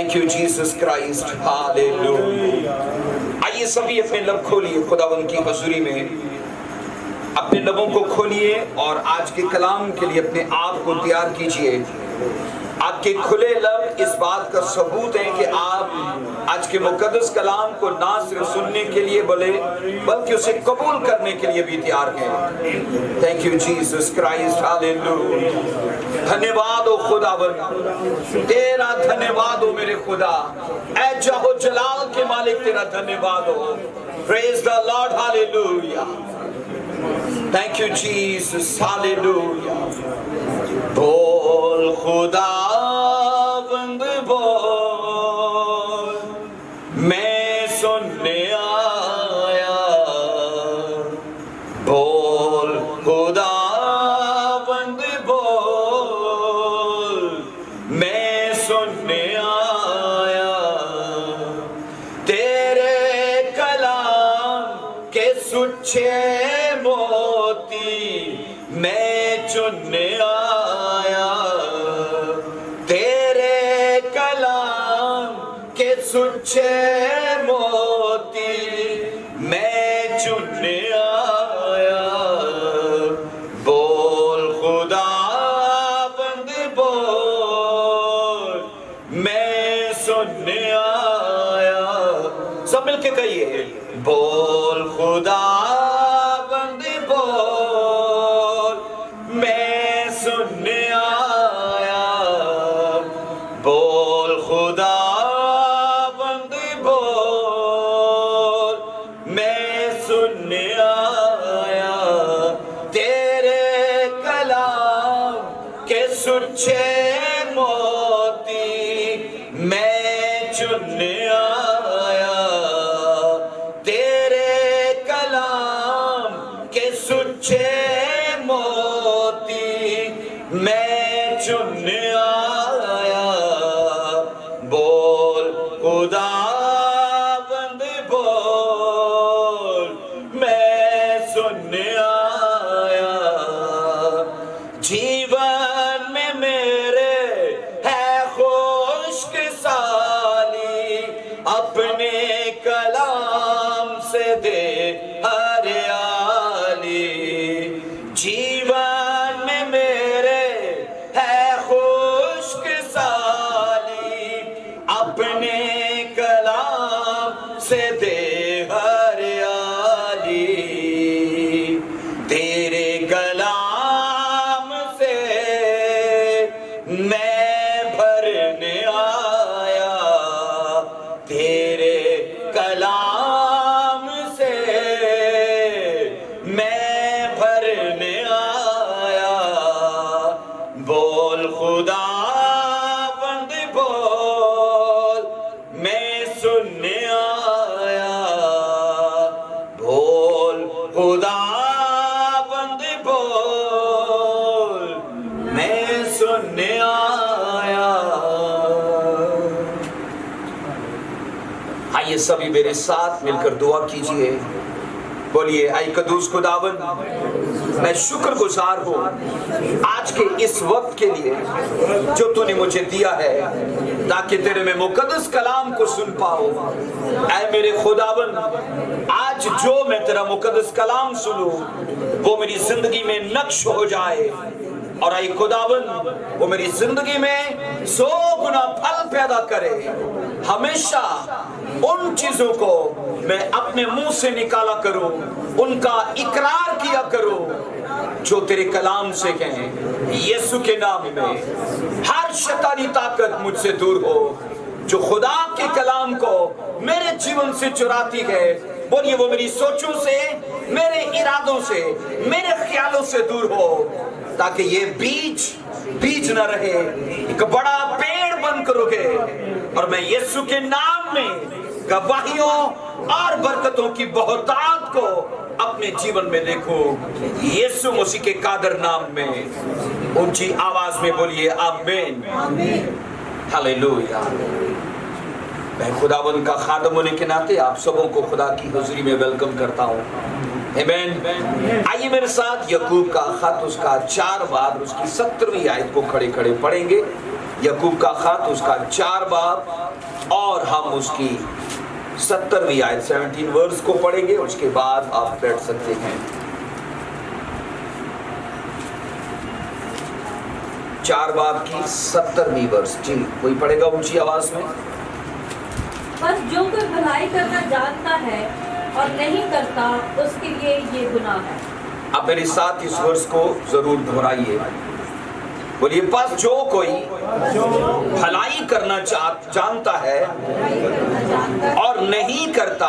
Thank you Jesus Christ. Hallelujah. आइए सभी अपने लब खोलिए खुदावंद की हजूरी में, अपने लबों को खोलिए और आज के कलाम के लिए अपने आप को तैयार कीजिए। आपके खुले लब इस बात का सबूत है कि आप आज के मुकद्दस कलाम को ना सिर्फ सुनने के लिए बोले बल्कि उसे कबूल करने के लिए भी तैयार हैं। Thank you Jesus Christ. Hallelujah. धन्यवाद हो खुदावंद, तेरा धन्यवाद हो मेरे खुदा। ऐ जाहो जलाल के मालिक, तेरा धन्यवाद हो। Praise the Lord. Hallelujah. Thank you Jesus. Hallelujah. बोल खुदावंद बोल, मैं सुनने आया। बोल खुदावंद बोल, मैं सुनने आया। तेरे कलाम के सुच्चे मोती मैं चुनने आया। तेरे कलाम के सुच्चे मोती मैं चुनने आया। बोल खुदावंद बोल, मैं सुनने आया। सब मिलके कहिए, बोल खुदावंद बोल, मैं सुनने आया। बोल खुदावंद बोल, मैं सुनने आया। तेरे कलाम के सुच्चे मोती मैं चुनने आया। तेरे कलाम के सुच्चे मोती मैं चुनने आया। बोल खुदावंद बोल, मैं सुनने आया। जीवन में मेरे है खुशकिसाली, अपने कलाम से दे हरियाली। जीवन में मेरे है खुशकिसाली, अपने कलाम से दे हरियाली। तेरे कलाम से मैं भरने आया। तेरे कलाम से मैं भरने आया। बोल खुदावंद बोल, मैं सुनने आया। बोल खुदावंद बोल, मैं सुनने आया। आइए सभी मेरे साथ मिलकर दुआ कीजिए। बोलिए, ऐ कदूस खुदावंद, मैं शुक्रगुजार हूँ आज के इस वक्त के लिए जो तूने मुझे दिया है ताकि तेरे में मुकद्दस कलाम को सुन पाऊँ। ऐ मेरे खुदावंद, आज जो मैं तेरा मुकद्दस कलाम सुनूं वो मेरी जिंदगी में नक्श हो जाए, और ऐ खुदावंद वो मेरी जिंदगी में 100 गुना फल पैदा करे। हमेशा उन चीजों को मैं अपने मुंह से निकाला करूं, उनका इकरार किया करूं जो तेरे कलाम से कहें। यीशु के नाम में हर शैतानी ताकत मुझसे दूर हो जो खुदा के कलाम को मेरे जीवन से चुराती है। बोलिए, वो मेरी सोचों से, मेरे इरादों से, मेरे ख्यालों से दूर हो, ताकि ये बीज न रहे, एक बड़ा पेड़ बनकर उगे और मैं यीशु के नाम में गवाहियों और बरकतों की बहुतायत को अपने जीवन में देखूं। यीशु मसीह के कादर नाम में ऊंची आवाज में बोलिए, आमीन। हालेलुया। मैं खुदावंद का खादम होने के नाते आप सबों को खुदा की हुजूरी में वेलकम करता हूँ। आमीन। आइए मेरे साथ याकूब का खत उसका 4 बार उसकी 17वीं आयत को खड़े खड़े पढ़ेंगे। یعقوب کا خط اس کا 4 باب اور ہم اس کی 70ویں آیت 17 ورس کو پڑھیں گے، اس کے بعد آپ بیٹھ سکتے ہیں۔ 4 باب کی 70ویں ورس، جی کوئی پڑھے گا اونچی آواز میں؟ بس جو کوئی بھلائی کرنا جانتا ہے اور نہیں کرتا اس کے لیے یہ گناہ ہے۔ اب میرے ساتھ اس ورس کو ضرور دہرائیے، بولیے پس جو کوئی بھلائی کرنا جانتا ہے اور نہیں کرتا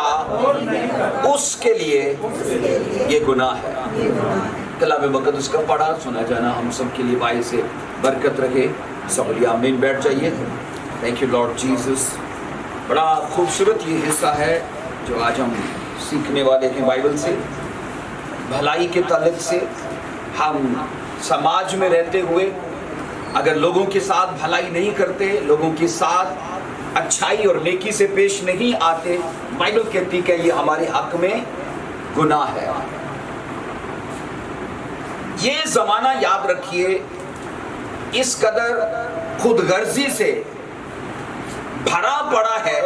اس کے لیے یہ گناہ ہے۔ کلام مقدس کا پڑھا سنا جانا ہم سب کے لیے باعث برکت رہے۔ سب بولیے آمین، بیٹھ جائیے۔ Thank you Lord Jesus. بڑا خوبصورت یہ حصہ ہے جو آج ہم سیکھنے والے ہیں بائبل سے، بھلائی کے تعلق سے۔ ہم سماج میں رہتے ہوئے اگر لوگوں کے ساتھ بھلائی نہیں کرتے، لوگوں کے ساتھ اچھائی اور نیکی سے پیش نہیں آتے، بائبل کہتی کہ یہ ہمارے حق میں گناہ ہے۔ یہ زمانہ یاد رکھیے اس قدر خود غرضی سے بھرا پڑا ہے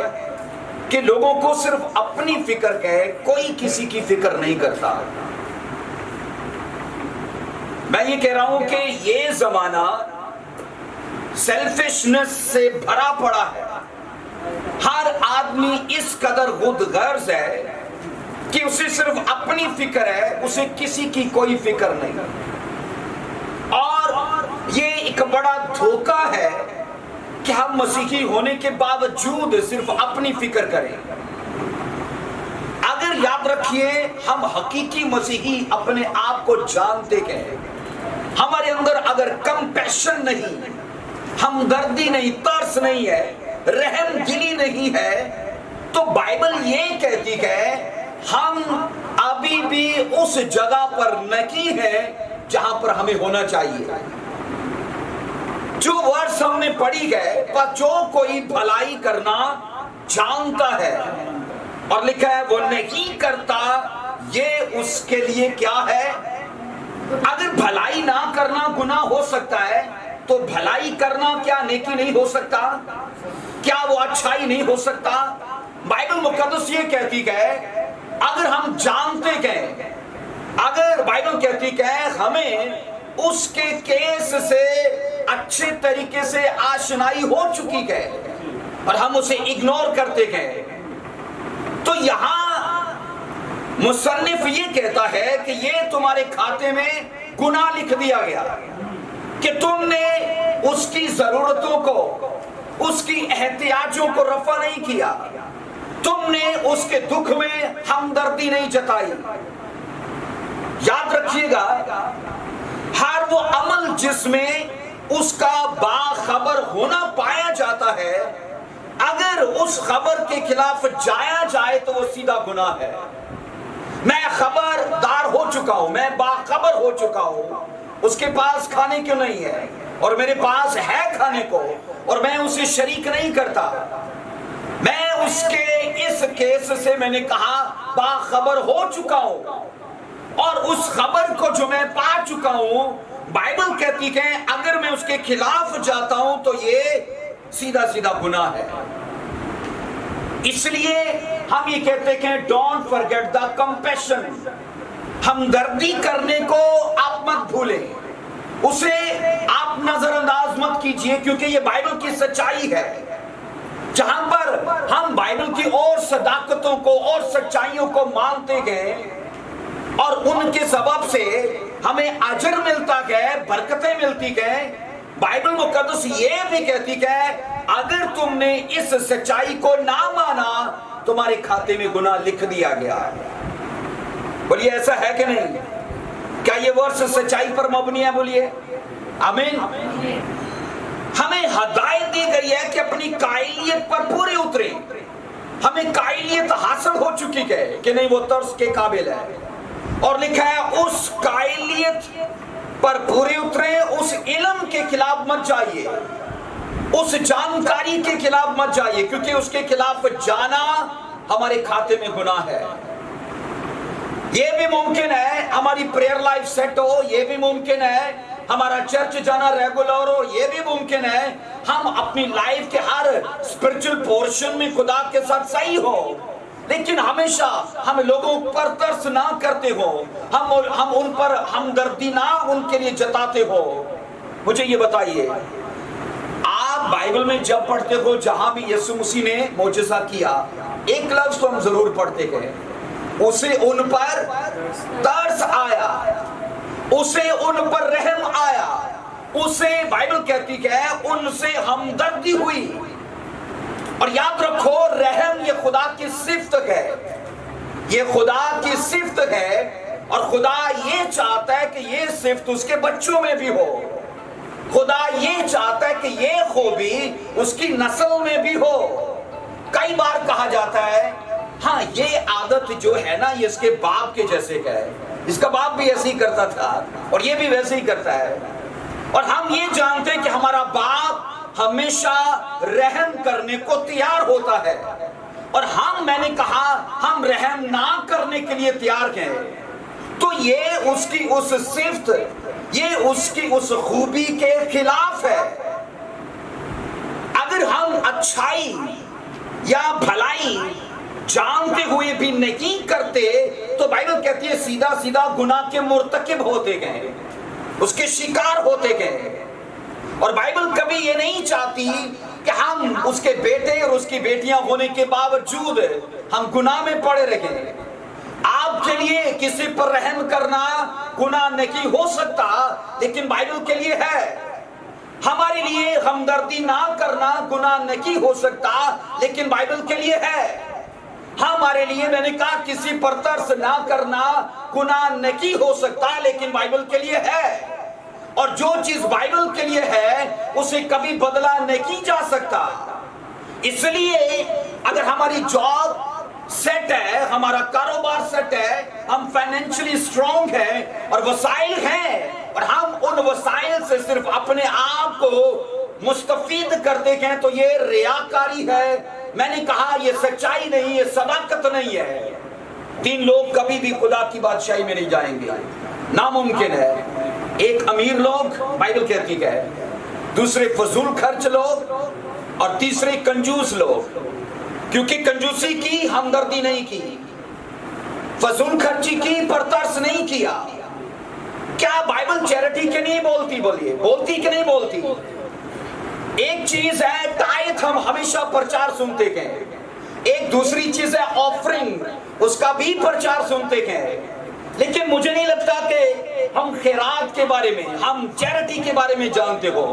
کہ لوگوں کو صرف اپنی فکر ہے، کوئی کسی کی فکر نہیں کرتا۔ میں یہ کہہ رہا ہوں کہ یہ زمانہ سیلفشنس سے بھرا پڑا ہے۔ ہر آدمی اس قدر خود غرض ہے کہ اسے صرف اپنی فکر ہے، اسے کسی کی کوئی فکر نہیں۔ اور یہ ایک بڑا دھوکہ ہے کہ ہم مسیحی ہونے کے باوجود صرف اپنی فکر کریں۔ اگر یاد رکھیے ہم حقیقی مسیحی اپنے آپ کو جانتے ہیں، ہمارے اندر اگر کمپیشن نہیں، ہمدردی نہیں، ترس نہیں ہے، رحم دلی نہیں ہے، تو بائبل یہ کہتی ہے ہم ابھی بھی اس جگہ پر نہیں ہیں جہاں پر ہمیں ہونا چاہیے۔ جو ورس ہم نے پڑھی ہے، پر جو کوئی بھلائی کرنا جانتا ہے اور لکھا ہے وہ نہیں کرتا، یہ اس کے لیے کیا ہے؟ اگر بھلائی نہ کرنا گناہ ہو سکتا ہے تو بھلائی کرنا کیا نیکی نہیں ہو سکتا؟ کیا وہ اچھائی نہیں ہو سکتا؟ بائبل مقدس یہ کہتی ہے اگر ہم جانتے ہیں، اگر بائبل کہتی ہے ہمیں اس کے کیس سے اچھے طریقے سے آشنائی ہو چکی ہے اور ہم اسے اگنور کرتے ہیں، تو یہاں مصنف یہ کہتا ہے کہ یہ تمہارے کھاتے میں گناہ لکھ دیا گیا کہ تم نے اس کی ضرورتوں کو، اس کی احتیاجوں کو رفع نہیں کیا، تم نے اس کے دکھ میں ہمدردی نہیں جتائی۔ یاد رکھیے گا ہر وہ عمل جس میں اس کا باخبر ہونا پایا جاتا ہے، اگر اس خبر کے خلاف جایا جائے تو وہ سیدھا گناہ ہے۔ میں خبردار ہو چکا ہوں، میں باخبر ہو چکا ہوں، اس کے پاس کھانے کیوں نہیں ہے اور میرے پاس ہے کھانے کو اور میں اسے شریک نہیں کرتا، میں اس کے اس کیس سے میں نے کہا باخبر ہو چکا ہوں، اور اس خبر کو جو میں پا چکا ہوں، بائبل کہتی ہے اگر میں اس کے خلاف جاتا ہوں تو یہ سیدھا سیدھا گناہ ہے۔ اس لیے ہم یہ کہتے ہیں ڈونٹ فرگیٹ دا کمپیشن، ہمدردی کرنے کو آپ مت بھولیں، اسے آپ نظر انداز مت کیجئے، کیونکہ یہ بائبل کی سچائی ہے۔ جہاں پر ہم بائبل کی اور صداقتوں کو اور سچائیوں کو مانتے گئے اور ان کے سبب سے ہمیں اجر ملتا گئے، برکتیں ملتی گئے، بائبل مقدس یہ بھی کہتی ہے اگر تم نے اس سچائی کو نہ مانا تمہارے کھاتے میں گناہ لکھ دیا گیا ہے۔ بولیے ایسا ہے کہ نہیں؟ کیا یہ ورس سچائی پر مبنی ہے؟ بولیے آمین۔ ہمیں ہدایت دی گئی ہے کہ اپنی قائلیت پر پورے اتریں، ہمیں قائلیت حاصل ہو چکی ہے کہ نہیں وہ ترس کے قابل ہے، اور لکھا ہے اس قائلیت پر پورے اتریں، اس علم کے خلاف مت جائیے، اس جانکاری کے خلاف مت جائیے، کیونکہ اس کے خلاف جانا ہمارے کھاتے میں گناہ ہے۔ یہ بھی ممکن ہے ہماری پریئر لائف سیٹ ہو، یہ بھی ممکن ہے हमारा चर्च जाना रेगुलर हो, ये भी मुमकिन है। हम अपनी लाइफ के हर स्पिरिचुअल पोर्शन में खुदा के साथ सही हो, लेकिन हमेशा हम लोगों पर तरस ना करते हो, हम उन पर हमदर्दी ना उनके लिए जताते हो। मुझे ये बताइए, आप बाइबल में जब पढ़ते हो जहां भी यीशु मसीह ने मौजज़ा किया, एक लफ्ज तो हम जरूर पढ़ते हैं, उसे उन पर तरस आया, उसे उन पर रहम आया, उसे बाइबल कहती है उनसे हमदर्दी हुई। और याद रखो, रहम ये खुदा की सिफ्त है, ये खुदा की सिफ्त है, और खुदा ये चाहता है कि ये सिफ्त उसके बच्चों में भी हो। खुदा ये चाहता है कि ये खूबी उसकी नस्ल में भी हो। कई बार कहा जाता है, हाँ ये आदत जो है ना ये इसके बाप के जैसे का है, इसका बाप भी ऐसे ही करता था और ये भी वैसे ही करता है। और हम ये जानते हैं कि हमारा बाप हमेशा रहम करने को तैयार होता है, और मैंने कहा हम रहम ना करने के लिए तैयार हैं। तो ये उसकी उस सिफ्त, ये उसकी उस खूबी के खिलाफ है। अगर हम अच्छाई या भलाई जानते हुए भी नहीं करते तो बाइबल कहती है सीधा सीधा गुनाह के मुर्तकिब होते गए, उसके शिकार होते गए। और बाइबल कभी ये नहीं चाहती कि हम उसके बेटे और उसकी बेटियां होने के बावजूद हम गुनाह में पड़े रहें। आपके लिए किसी पर रहम करना गुनाह नहीं हो सकता, लेकिन बाइबल के लिए है। हमारे लिए हमदर्दी ना करना गुनाह नहीं हो सकता, लेकिन बाइबल के लिए है। हमारे लिए, मैंने कहा, किसी पर तरस ना करना गुनाह नहीं हो सकता, लेकिन बाइबल के लिए है। और जो चीज बाइबल के लिए है उसे कभी बदला नहीं जा सकता। इसलिए अगर हमारी जॉब सेट है, हमारा कारोबार सेट है, हम फाइनेंशियली स्ट्रांग हैं और वसाइल हैं, और हम उन वसाइल से सिर्फ अपने आप को मुस्तफीद करते हैं, तो ये रियाकारी है। मैंने कहा ये सच्चाई नहीं, ये सदाकत नहीं है। 3 लोग कभी भी खुदा की बादशाही में नहीं जाएंगे, नामुमकिन है। एक अमीर लोग, बाइबल कहती है, दूसरे फजूल खर्च लोग, और तीसरे कंजूस लोग। क्योंकि कंजूसी की, हमदर्दी नहीं की, फजूल खर्ची की, पर तरस नहीं किया। क्या बाइबल चैरिटी के नहीं बोलती? बोलिए, बोलती कि नहीं बोलती? एक चीज है टाइथ, हम हमेशा प्रचार सुनते हैं। एक दूसरी चीज है ऑफरिंग, उसका भी प्रचार सुनते हैं। लेकिन मुझे नहीं लगता कि हम खैरात के बारे में, हम चैरिटी के बारे में जानते हो।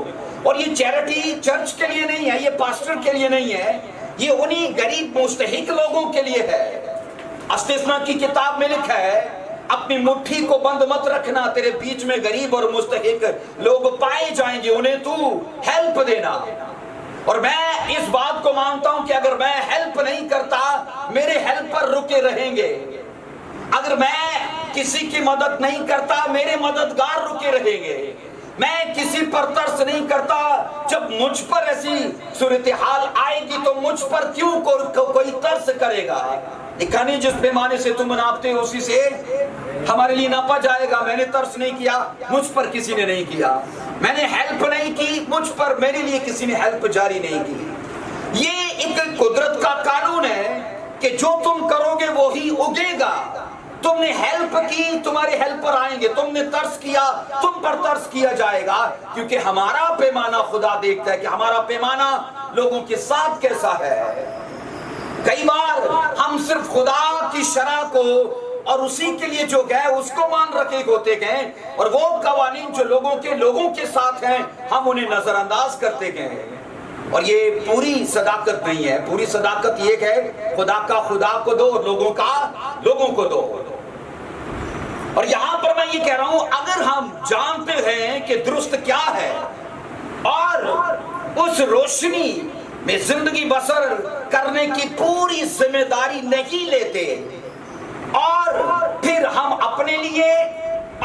और ये चैरिटी चर्च के लिए नहीं है, ये पास्टर के लिए नहीं है, ये उन्हीं गरीब मुस्तहिक लोगों के लिए है। अस्तिस्मा की किताब में लिखा है, अपनी मुट्ठी को बंद मत रखना, तेरे बीच में गरीब और मुस्तहिक लोग पाए जाएंगे, उन्हें तू हेल्प देना। और मैं इस बात को मानता हूं कि अगर मैं हेल्प नहीं करता, मेरे हेल्पर रुके रहेंगे। अगर मैं किसी की मदद नहीं करता, मेरे मददगार रुके रहेंगे। मैं किसी पर तरस नहीं करता, जब मुझ पर ऐसी सूरत-ए-हाल आएगी तो मुझ पर क्यों कोई तरस करेगा? लिखा नहीं, जिस पैमाने से तुम नापते हो उसी से हमारे लिए नापा जाएगा। मैंने तरस नहीं किया, मुझ पर किसी ने नहीं किया। मैंने हेल्प नहीं की, मुझ पर मेरे लिए किसी ने हेल्प जारी नहीं की। ये एक कुदरत का कानून है कि जो तुम करोगे वो ही उगेगा। तुमने हेल्प की, तुम्हारे हेल्पर आएंगे। तुमने तरस किया, तुम पर तरस किया जाएगा, क्योंकि हमारा पैमाना खुदा देखता है कि हमारा पैमाना लोगों के साथ कैसा है। कई बार हम सिर्फ खुदा की शरह को और उसी के लिए जो है उसको मान रखे होते हैं, और वो कवानीन जो लोगों के साथ हैं, हम उन्हें नजरअंदाज करते हैं। और ये पूरी सदाकत नहीं है। पूरी सदाकत ये है, खुदा का खुदा को दो, लोगों को दो। और यहां पर मैं ये कह रहा हूं, अगर हम जानते हैं कि दुरुस्त क्या है और उस रोशनी में जिंदगी बसर करने की पूरी जिम्मेदारी नहीं लेते, और फिर हम अपने लिए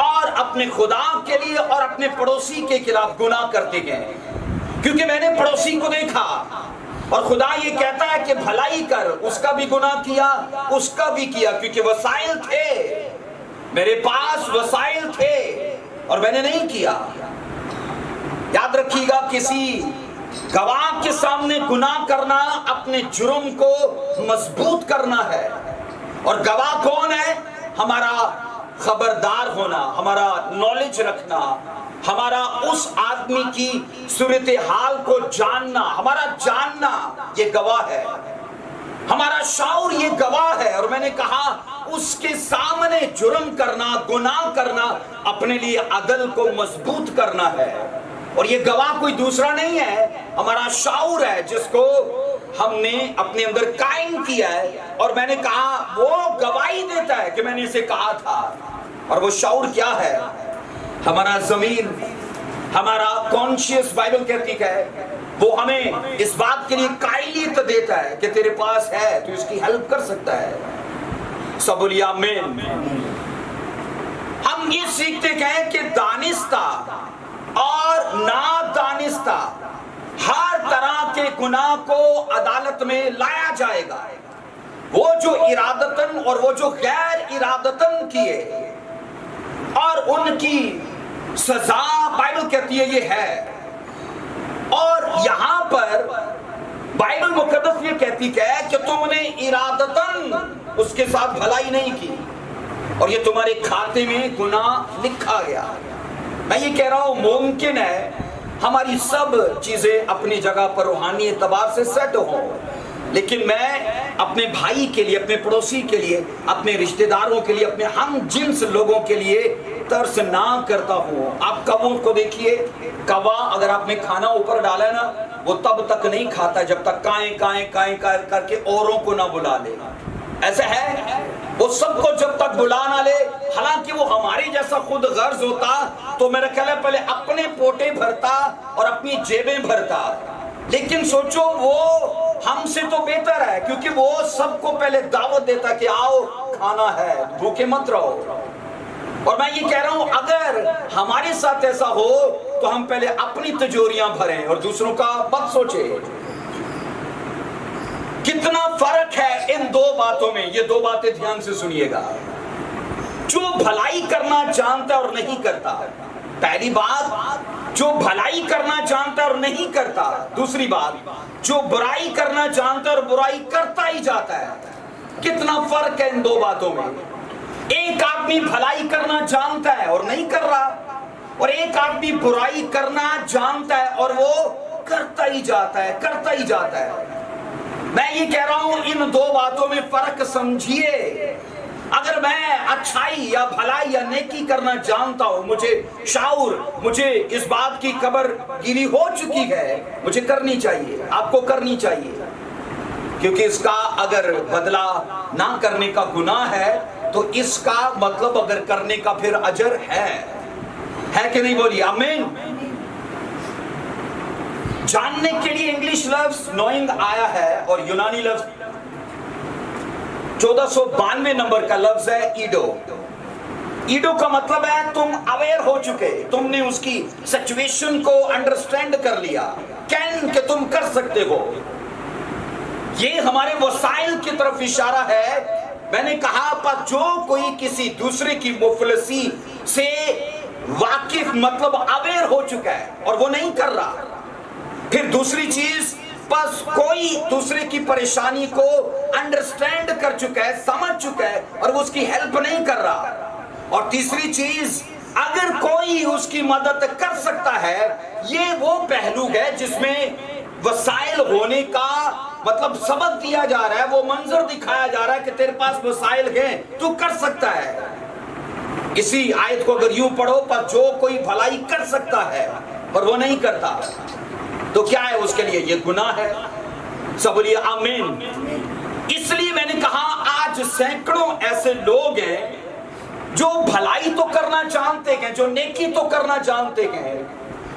और अपने खुदा के लिए और अपने पड़ोसी के खिलाफ गुनाह करते हैं। क्योंकि मैंने पड़ोसी को देखा, और खुदा ये कहता है कि भलाई कर, उसका भी गुनाह किया, उसका भी किया, क्योंकि वसाइल थे, मेरे पास वसाइल थे और मैंने नहीं किया। याद रखिएगा, किसी गवाह के सामने गुनाह करना अपने जुर्म को मजबूत करना है। और गवाह कौन है? हमारा खबरदार होना, हमारा नॉलेज रखना, हमारा उस आदमी की सूरत हाल को जानना, हमारा जानना ये गवाह है, हमारा शऊर ये गवाह है। और मैंने कहा उसके सामने जुर्म करना, गुनाह करना अपने लिए अदल को मजबूत करना है। और ये गवाह कोई दूसरा नहीं है, हमारा शऊर है जिसको हमने अपने अंदर कायम किया है। और मैंने कहा वो गवाही देता है कि मैंने इसे कहा था। और वो शऊर क्या है? हमारा ज़मीर, हमारा कॉन्शियस, बाइबल कहती है वो हमें इस बात के लिए कायलियत देता है कि तेरे पास है, तू इसकी हेल्प कर सकता है। सब बोलिए आमीन। हम ये सीखते हैं कि दानिस्ता और नादानिस्ता हर तरह के गुनाह को अदालत में लाया जाएगा। वो जो इरादतन और वो जो गैर इरादतन किए, और उनकी सजा बाइबल कहती है ये है। और यहां पर बाइबल मुकद्दस ये कहती है कि तुमने इरादतन उसके साथ भलाई नहीं की और ये तुम्हारे खाते में गुनाह लिखा गया। मैं ये कह रहा हूं मुमकिन है हमारी सब चीजें अपनी जगह पर रूहानी एतबार से सेट हो, लेकिन मैं अपने भाई के लिए, अपने पड़ोसी के लिए, अपने रिश्तेदारों के लिए, अपने हम जिन्स लोगों के लिए तरस ना करता हूँ। आप कौवों को देखिए, कौवा अगर आपने खाना ऊपर डाला है ना, वो तब तक नहीं खाता जब तक काएं काएं काएं काएं करके औरों को ना बुला ले। ऐसा है, वो सबको जब तक बुला ना ले, हालांकि वो हमारे जैसा खुद गर्ज होता तो मेरा ख्याल है पहले अपने पोटे भरता और अपनी जेबें भरता। लेकिन सोचो वो हमसे तो बेहतर है, क्योंकि वो सबको पहले दावत देता कि आओ खाना है, भूखे मत रहो। और मैं ये कह रहा हूं अगर हमारे साथ ऐसा हो तो हम पहले अपनी तिजोरियां भरें और दूसरों का मत सोचे। कितना फर्क है इन दो बातों में, ये दो बातें ध्यान से सुनिएगा। जो भलाई करना जानता है और नहीं करता, पहली बात जो भलाई करना जानता है और नहीं करता, दूसरी बात जो बुराई करना जानता है और बुराई करता ही जाता है। कितना फर्क है इन दो बातों में। एक आदमी भलाई करना जानता है और नहीं कर रहा, और एक आदमी बुराई करना जानता है और वो करता ही जाता है, करता ही जाता है। मैं ये कह रहा हूं इन दो बातों में फर्क समझिए। अगर मैं अच्छाई या भलाई या नेकी करना जानता हूं, मुझे शाऊर, मुझे इस बात की खबर गिरी हो चुकी है, मुझे करनी चाहिए, आपको करनी चाहिए, क्योंकि इसका अगर बदला ना करने का गुनाह है तो इसका मतलब अगर करने का फिर अजर है कि नहीं? बोलिए आमीन। जानने के लिए इंग्लिश लफ्ज नोइंग आया है और यूनानी लफ्ज 1492 नंबर का लफ्ज है ईडो। ईडो का मतलब है तुम अवेयर हो चुके, तुमने उसकी सिचुएशन को अंडरस्टैंड कर लिया, कैन कि तुम कर सकते हो। ये हमारे वसाइल की तरफ इशारा है। मैंने कहा पर जो कोई किसी दूसरे की मुफलसी से वाकिफ मतलब अवेयर हो चुका है और वो नहीं कर रहा, फिर दूसरी चीज बस कोई दूसरे की परेशानी को अंडरस्टैंड कर चुका है, समझ चुका है और वो उसकी हेल्प नहीं कर रहा, और तीसरी चीज अगर कोई उसकी मदद कर सकता है, ये वो पहलू है जिसमें वसाइल होने का मतलब सबक दिया जा रहा है, वो मंजर दिखाया जा रहा है कि तेरे पास वसाइल हैं, तू कर सकता है। इसी आयत को अगर यूं पढ़ो, पर जो कोई भलाई कर सकता है और वो नहीं करता तो क्या है उसके लिए? ये गुनाह है। सब बोलिए आमीन। इसलिए मैंने कहा आज सैकड़ों ऐसे लोग हैं जो भलाई तो करना जानते हैं, जो नेकी तो करना जानते हैं,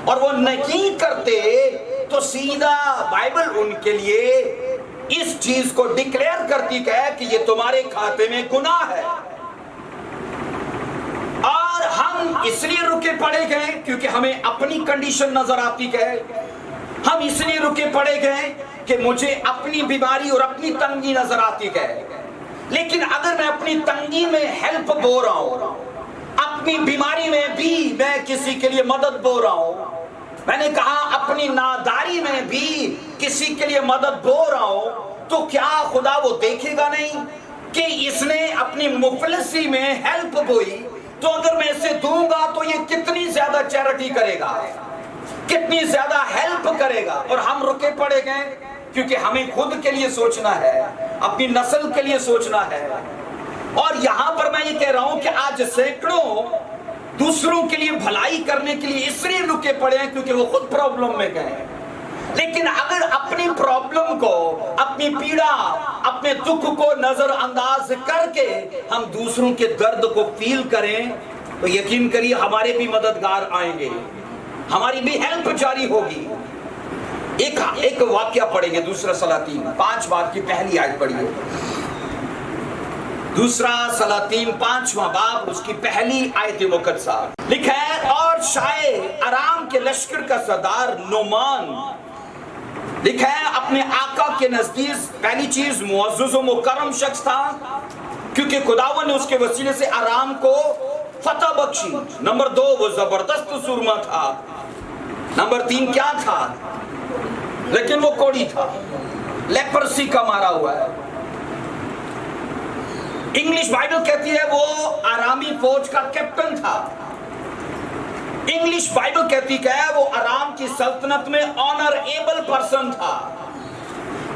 और वो नहीं करते तो सीधा बाइबल उनके लिए इस चीज को डिक्लेयर करती है कि ये तुम्हारे खाते में गुनाह है। और हम इसलिए रुके पड़े गए क्योंकि हमें अपनी कंडीशन नजर आती है। हम इसलिए रुके पड़े गए कि मुझे अपनी बीमारी और अपनी तंगी नजर आती है। लेकिन अगर मैं अपनी तंगी में हेल्प बो रहा हूं, अपनी बीमारी में भी मैं किसी के लिए मदद बो रहा हूं, मैंने कहा अपनी नादारी में भी किसी के लिए मदद बो रहा हूं तो क्या खुदा वो देखेगा नहीं कि इसने अपनी मुफलिसी में हेल्प बोई, तो अगर मैं इसे दूंगा तो ये कितनी ज्यादा चैरिटी करेगा, कितनी ज्यादा हेल्प करेगा। और हम रुके पड़े गए क्योंकि हमें खुद के लिए सोचना है, अपनी नस्ल के लिए सोचना है। और यहां पर मैं ये कह रहा हूं कि आज सैकड़ों दूसरों के लिए भलाई करने के लिए इसलिए रुके पड़े हैं क्योंकि वो खुद प्रॉब्लम में गए। लेकिन अगर अपनी प्रॉब्लम को, अपनी पीड़ा, अपने दुख को नजरअंदाज करके हम दूसरों के दर्द को फील करें तो यकीन करिए हमारे भी मददगार आएंगे, हमारी भी हेल्प जारी होगी। एक वाक्य पढ़ेंगे, दूसरा सलातीन 5 बाब की पहली आयत पढ़िए। दूसरा सलातीन 5वां बाब उसकी पहली आयत मुकद्दसा लिखा है, और शाये अराम के लश्कर का सरदार नुमान लिखा है अपने आका के नजदीक पहली चीज मुअज़्ज़ज़ व मुकर्रम शख्स था क्योंकि खुदावन ने उसके वसीले से अराम को फतह बख्शी। नंबर 2 वो जबरदस्त सुरमा था। नंबर 3 क्या था, लेकिन वो कोढ़ी था, लेपर्सी का मारा हुआ है। इंग्लिश बाइबल कहती है वो आरामी फौज का कैप्टन था। इंग्लिश बाइबल कहती है वो आराम की सल्तनत में ऑनरेबल पर्सन था।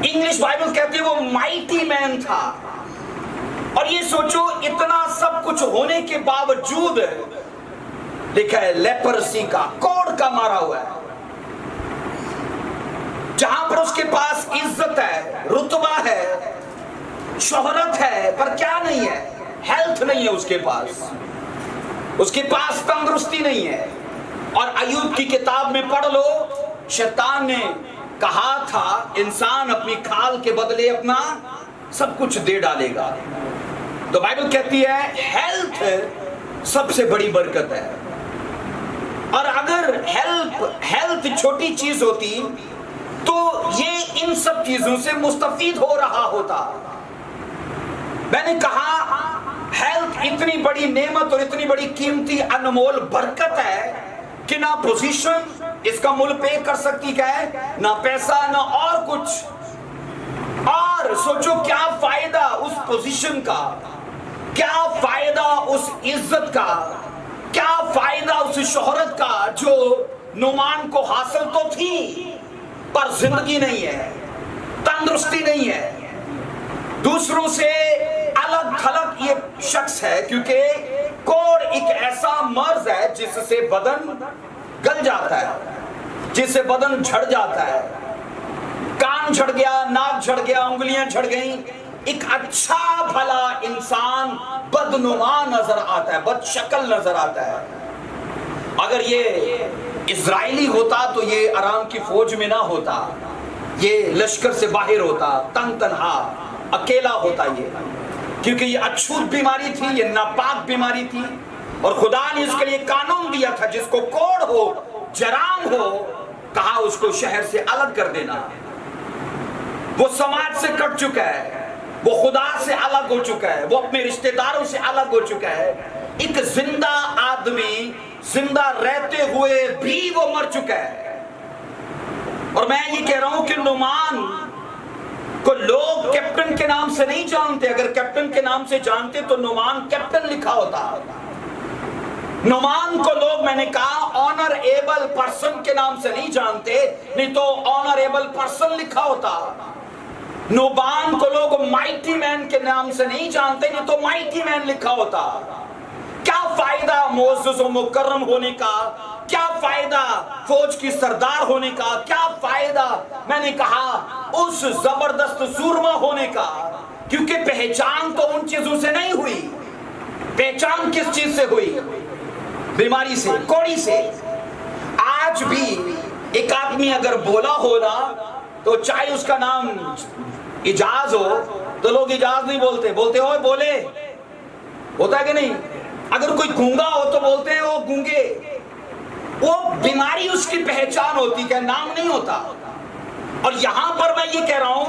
इंग्लिश बाइबल कहती है वो माइटी मैन था। और ये सोचो इतना सब कुछ होने के बावजूद लिखा है लेपर्सी का, कोढ़ का मारा हुआ है। जहां पर उसके पास इज्जत है, रुतबा है, शोहरत है, पर क्या नहीं है, हेल्थ नहीं है उसके पास तंदुरुस्ती नहीं है। और अय्यूब की किताब में पढ़ लो, शैतान ने कहा था इंसान अपनी खाल के बदले अपना सब कुछ दे डालेगा। तो बाइबल कहती है हेल्थ सबसे बड़ी बरकत है। और अगर हेल्थ छोटी चीज होती तो ये इन सब चीजों से मुस्तफीद हो रहा होता। मैंने कहा हेल्थ इतनी बड़ी नेमत और इतनी बड़ी कीमती अनमोल बरकत है कि ना पोजीशन इसका मूल पे कर सकती है, ना पैसा, ना और कुछ। और सोचो क्या फायदा उस पोजीशन का, क्या फायदा उस इज्जत का, क्या फायदा उस शोहरत का जो नुमान को हासिल तो थी पर जिंदगी नहीं है, तंदुरुस्ती नहीं है, दूसरों से अलग थलग ये शख्स है। क्योंकि कोढ़ एक ऐसा मर्ज है जिससे बदन गल जाता है, जिससे बदन झड़ जाता है, कान झड़ गया, नाक झड़ गया, उंगलियां झड़ गई। एक अच्छा भला इंसान बदनुमा नजर आता है, बदशक्ल नजर आता है। अगर ये इजराइली होता तो ये आराम की फौज में ना होता, ये लश्कर से बाहर होता, तंग तनहा अकेला होता ये, क्योंकि ये अछूत बीमारी थी, ये नापाक बीमारी थी। और खुदा ने इसके लिए कानून दिया था, जिसको कोढ़ हो, जराम हो, कहा उसको शहर से अलग कर देना। वो समाज से कट चुका है, वो खुदा से अलग हो चुका है, वो अपने रिश्तेदारों से अलग हो चुका है। एक जिंदा आदमी जिंदा रहते हुए भी वो मर चुका है। और मैं ये कह रहा हूं कि नुमान को लोग कैप्टन के नाम से नहीं जानते। अगर कैप्टन के नाम से जानते तो नुमान कैप्टन लिखा होता। नुमान को लोग, मैंने कहा, ऑनरेबल पर्सन के नाम से नहीं जानते, नहीं तो ऑनरेबल पर्सन लिखा होता। नुमान को लोग माइटी मैन के नाम से नहीं जानते, नहीं तो माइटी मैन लिखा होता। क्या फायदा मुअज़्ज़ज़ व मुकर्रम होने का, क्या फायदा फौज की सरदार होने का, क्या फायदा मैंने कहा उस जबरदस्त सूरमा होने का। क्योंकि पहचान तो उन चीजों से नहीं हुई। पहचान किस चीज से हुई? बीमारी से, कोढ़ी से। आज भी एक आदमी अगर बोला हो ना, तो चाहे उसका नाम इजाज हो तो लोग इजाज नहीं बोलते, बोलते हो बोले, होता है कि नहीं? अगर कोई गूंगा हो तो बोलते हैं वो गूंगे। वो बीमारी उसकी पहचान होती है, नाम नहीं होता। और यहां पर मैं ये कह रहा हूं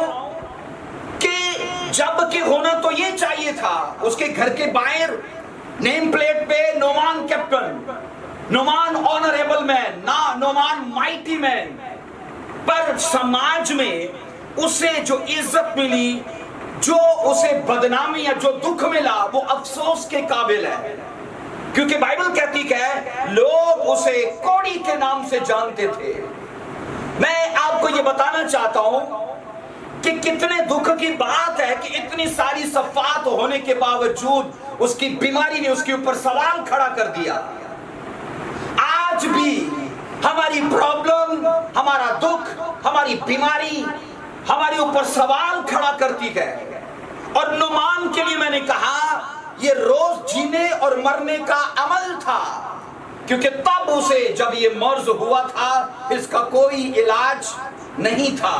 कि जब के होना तो ये चाहिए था, उसके घर के बाहर नेम प्लेट पे Numan captain, Noman honourable man, ना नोमान माइटी मैन, पर समाज में उसे जो इज्जत मिली, जो उसे बदनामी या जो दुख मिला, वो अफसोस के काबिल है। क्योंकि बाइबल कहती है लोग उसे कोड़ी के नाम से जानते थे। मैं आपको ये बताना चाहता हूं कि कितने दुख की बात है कि इतनी सारी सफात होने के बावजूद उसकी बीमारी ने उसके ऊपर सवाल खड़ा कर दिया। आज भी हमारी प्रॉब्लम, हमारा दुख, हमारी बीमारी हमारे ऊपर सवाल खड़ा करती है। और नुमान के लिए मैंने कहा ये रोज जीने और मरने का अमल था, क्योंकि तब उसे जब ये मर्ज हुआ था इसका कोई इलाज नहीं था।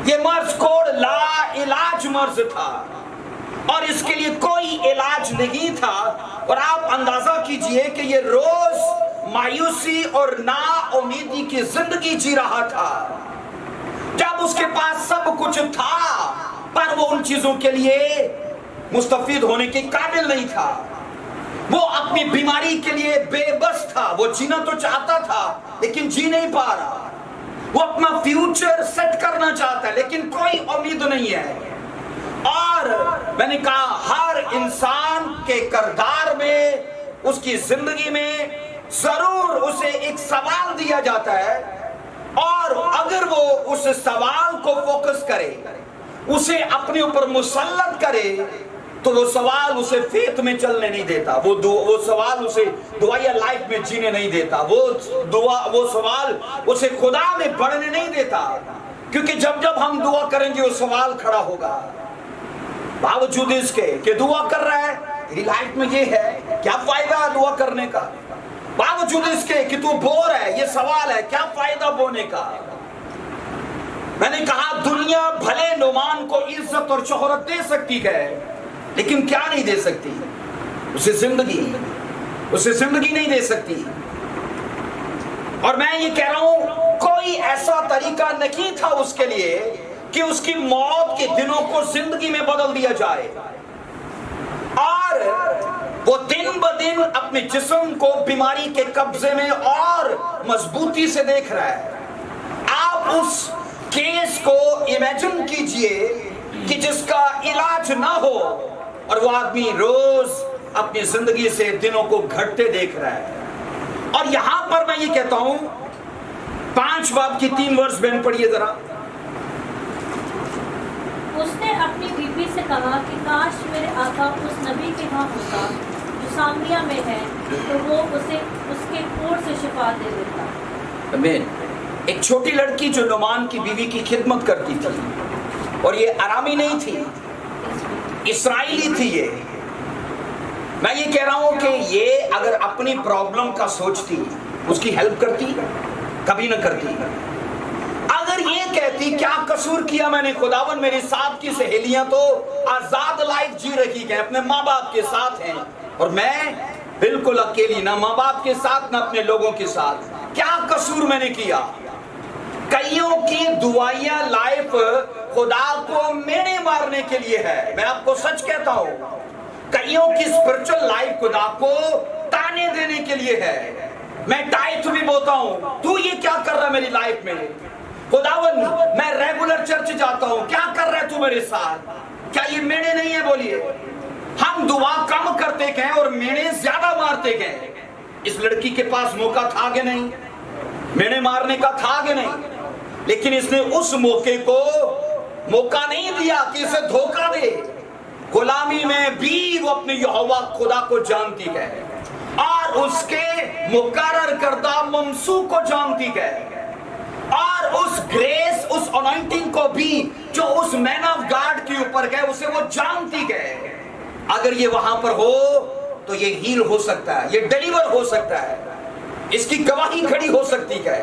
ये मर्ज कोड़ ला इलाज मर्ज था और इसके लिए कोई इलाज नहीं था। और आप अंदाजा कीजिए कि ये रोज मायूसी और ना उम्मीदी की जिंदगी जी रहा था, जब उसके पास सब कुछ था पर वो उन चीजों के लिए मुस्तफीद होने के काबिल नहीं था। वो अपनी बीमारी के लिए बेबस था। वो जीना तो चाहता था लेकिन जी नहीं पा रहा। वो अपना फ्यूचर सेट करना चाहता है लेकिन कोई उम्मीद नहीं है। और मैंने कहा हर इंसान के किरदार में, उसकी जिंदगी में जरूर उसे एक सवाल दिया जाता है, और अगर वो उस सवाल को फोकस करे, उसे अपने ऊपर मुसल्लत करे, तो वो सवाल उसे फेथ में चलने नहीं देता। वो सवाल उसे दुआया लाइफ में जीने नहीं देता। वो सवाल उसे खुदा में बढ़ने नहीं देता, क्योंकि जब जब हम दुआ करेंगे वो सवाल खड़ा होगा। बावजूद इसके कि दुआ कर रहा है, तेरी लाइफ में ये है, क्या फायदा दुआ करने का? बावजूद इसके कि तू बोर है, ये सवाल है, क्या फायदा बोने का? मैंने कहा दुनिया भले नुमान को इज्जत और शोहरत दे सकती है, लेकिन क्या नहीं दे सकती? उसे जिंदगी नहीं दे सकती। और मैं ये कह रहा हूं कोई ऐसा तरीका नहीं था उसके लिए कि उसकी मौत के दिनों को जिंदगी में बदल दिया जाए। और वो दिन ब दिन अपने जिस्म को बीमारी के कब्जे में और मजबूती से देख रहा है। आप उस केस को इमेजिन कीजिए कि जिसका इलाज ना हो और वो आदमी रोज अपनी जिंदगी से दिनों को घटते देख रहा है। और यहां पर मैं ये कहता हूं 5 बाब की 3 वर्ष बहन पढ़िए जरा। उसने अपनी बीवी से कहा कि काश मेरे आका उस नबी के यहाँ होता जो सामरिया में है, तो वो उसे उसके कोढ़ से शिफा दे देता। आमीन। एक छोटी लड़की जो नुमान की बीवी की खिदमत करती थी, और ये अरामी नहीं थी, इस्राएली थी ये। मैं ये कह रहा हूं कि ये अगर अपनी प्रॉब्लम का सोचती, उसकी हेल्प करती? कभी ना करती। अगर ये कहती क्या कसूर किया मैंने, खुदावन मेरे साथ की सहेलियां तो आजाद लाइफ जी रही है, अपने माँ बाप के साथ हैं, और मैं बिल्कुल अकेली, ना माँ बाप के साथ ना अपने लोगों के साथ। क्या कसूर मैंने किया? कईयों की दुआया लाइफ खुदा को मेरे मारने के लिए है। मैं आपको सच कहता हूं, कईयों की स्पिरिचुअल लाइफ खुदा को ताने देने के लिए है। मैं टाइट भी बोलता हूं, तू ये क्या कर रहा है मेरी लाइफ में? खुदावन मैं रेगुलर चर्च जाता हूं, क्या कर रहा है तू मेरे साथ? क्या ये मेरे नहीं है? बोलिए। हम दुआ कम करते गए और मेरे ज्यादा मारते गए। इस लड़की के पास मौका था कि नहीं? मेरे मारने का था कि नहीं? लेकिन इसने उस मौके को मौका नहीं दिया कि इसे धोखा दे। गुलामी में भी वो अपने यहोवा खुदा को जानती है और उसके मुकर्रर करदा ममसू को जानती है, और उस ग्रेस, उस अनॉइंटिंग को भी जो उस मैन ऑफ गॉड के ऊपर है उसे वो जानती है। अगर ये वहां पर हो तो ये हील हो सकता है, ये डिलीवर हो सकता है, इसकी गवाही खड़ी हो सकती है।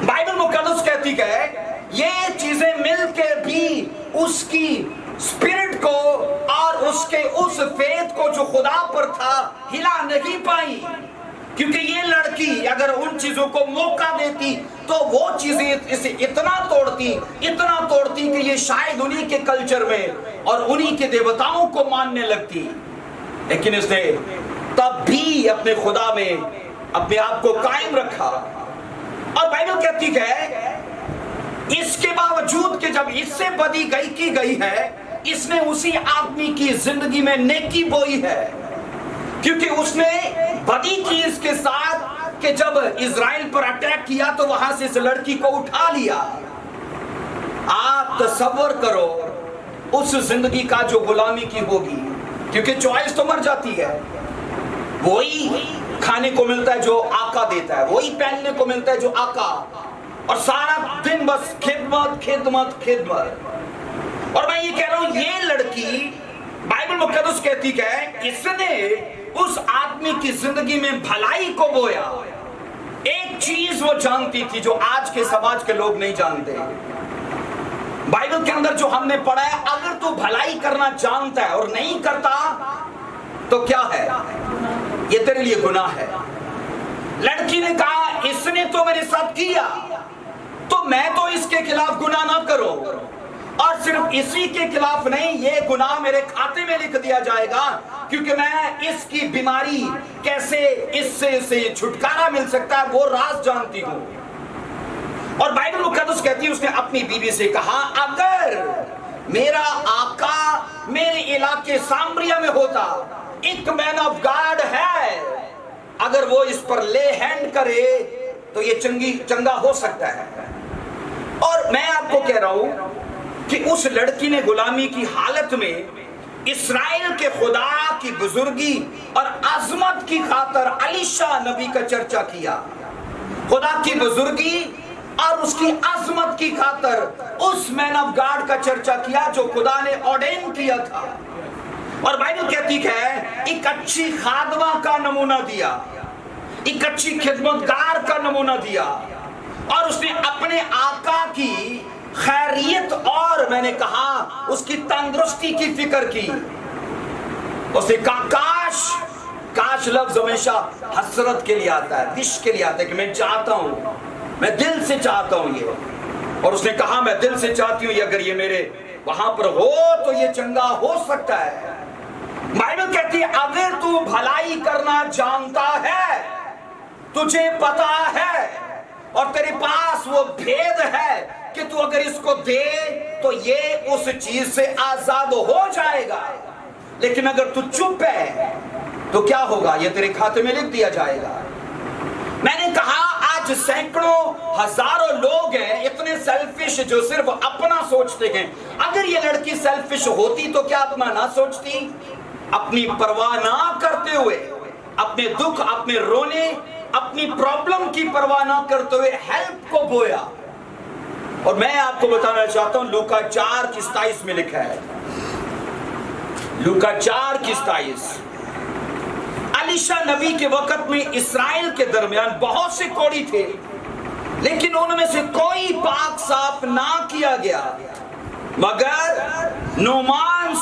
बाइबल मुकद्दस कहती है ये चीजें मिलके भी उसकी स्पिरिट को और उसके उस फेथ को जो खुदा पर था हिला नहीं पाई, क्योंकि ये लड़की अगर उन चीजों को मौका देती तो वो चीजें इसे इतना तोड़ती कि ये शायद उन्हीं के कल्चर में और उन्हीं के देवताओं को मानने लगती। लेकिन इसने तब भी अपने खुदा में अपने आप को कायम रखा। और बाइबल कहती है इसके बावजूद कि जब इससे बदी की गई है, इसने उसी आदमी की जिंदगी में नेकी बोई है, क्योंकि उसने बदी की इसके साथ कि जब इजराइल पर अटैक किया तो वहां से इस लड़की को उठा लिया। आप तसव्वुर करो उस जिंदगी का जो गुलामी की होगी, क्योंकि चॉइस तो मर जाती है। वही खाने को मिलता है जो आका देता है, वही पहनने को मिलता है जो आका, और सारा दिन बस खिदमत खिदमत खिदमत। और मैं ये कह रहा हूं, ये लड़की बाइबल मुकद्दस कहती है इसने उस आदमी की जिंदगी में भलाई को बोया। एक चीज वो जानती थी जो आज के समाज के लोग नहीं जानते। बाइबल के अंदर जो हमने पढ़ा है, अगर तू भलाई करना जानता है और नहीं करता तो क्या है? ये तेरे लिए गुनाह है। लड़की ने कहा इसने तो मेरे साथ किया तो मैं तो इसके खिलाफ गुनाह ना करूं, और सिर्फ इसी के खिलाफ नहीं, ये गुनाह मेरे खाते में लिख दिया जाएगा, क्योंकि मैं इसकी बीमारी कैसे इससे छुटकारा मिल सकता है वो राज जानती हूं। और बाइबल मुकद्दस कहती है उसने अपनी बीवी से कहा अगर मेरा आका मेरे इलाके सामरिया में होता, एक मैन ऑफ गॉड है, अगर वो इस पर ले हैंड करे तो ये चंगा हो सकता है। और मैं आपको कह रहा हूं कि उस लड़की ने गुलामी की हालत में इस्राएल के खुदा की बुजुर्गी और अजमत की खातर अलीशा नबी का चर्चा किया। खुदा की बुजुर्गी और उसकी अजमत की खातर उस मैन ऑफ गॉड का चर्चा किया जो खुदा ने ऑर्डेन किया था। और बाइबल कहती है एक अच्छी खादमा का नमूना दिया, एक अच्छी खिदमतगार का नमूना दिया, और उसने अपने आका की खैरियत और मैंने कहा उसकी तंदुरुस्ती की फिक्र की। उसने कहा काश लफ्ज हमेशा हसरत के लिए आता है, विश के लिए आता है कि मैं चाहता हूं, मैं दिल से चाहता हूं ये। और उसने कहा मैं दिल से चाहती हूं अगर ये मेरे वहां पर हो तो ये चंगा हो सकता है। बाइबल कहती है अगर तू भलाई करना जानता है, तुझे पता है और तेरे पास वो भेद है कि तू अगर इसको दे तो ये उस चीज से आजाद हो जाएगा, लेकिन अगर तू चुप है तो क्या होगा? ये तेरे खाते में लिख दिया जाएगा। मैंने कहा आज सैकड़ों हजारों लोग हैं इतने सेल्फिश जो सिर्फ अपना सोचते हैं। अगर ये लड़की सेल्फिश होती तो क्या अपना ना सोचती? अपनी परवाह ना करते हुए, अपने दुख, अपने रोने, अपनी प्रॉब्लम की परवाह ना करते हुए हेल्प को बोया। और मैं आपको बताना चाहता हूं लूका 4:27 में लिखा है, लूका 4:27, अलीशा नबी के वक्त में इस्राएल के दरमियान बहुत से कोढ़ी थे, लेकिन उनमें से कोई पाक साफ ना किया गया मगर नुमान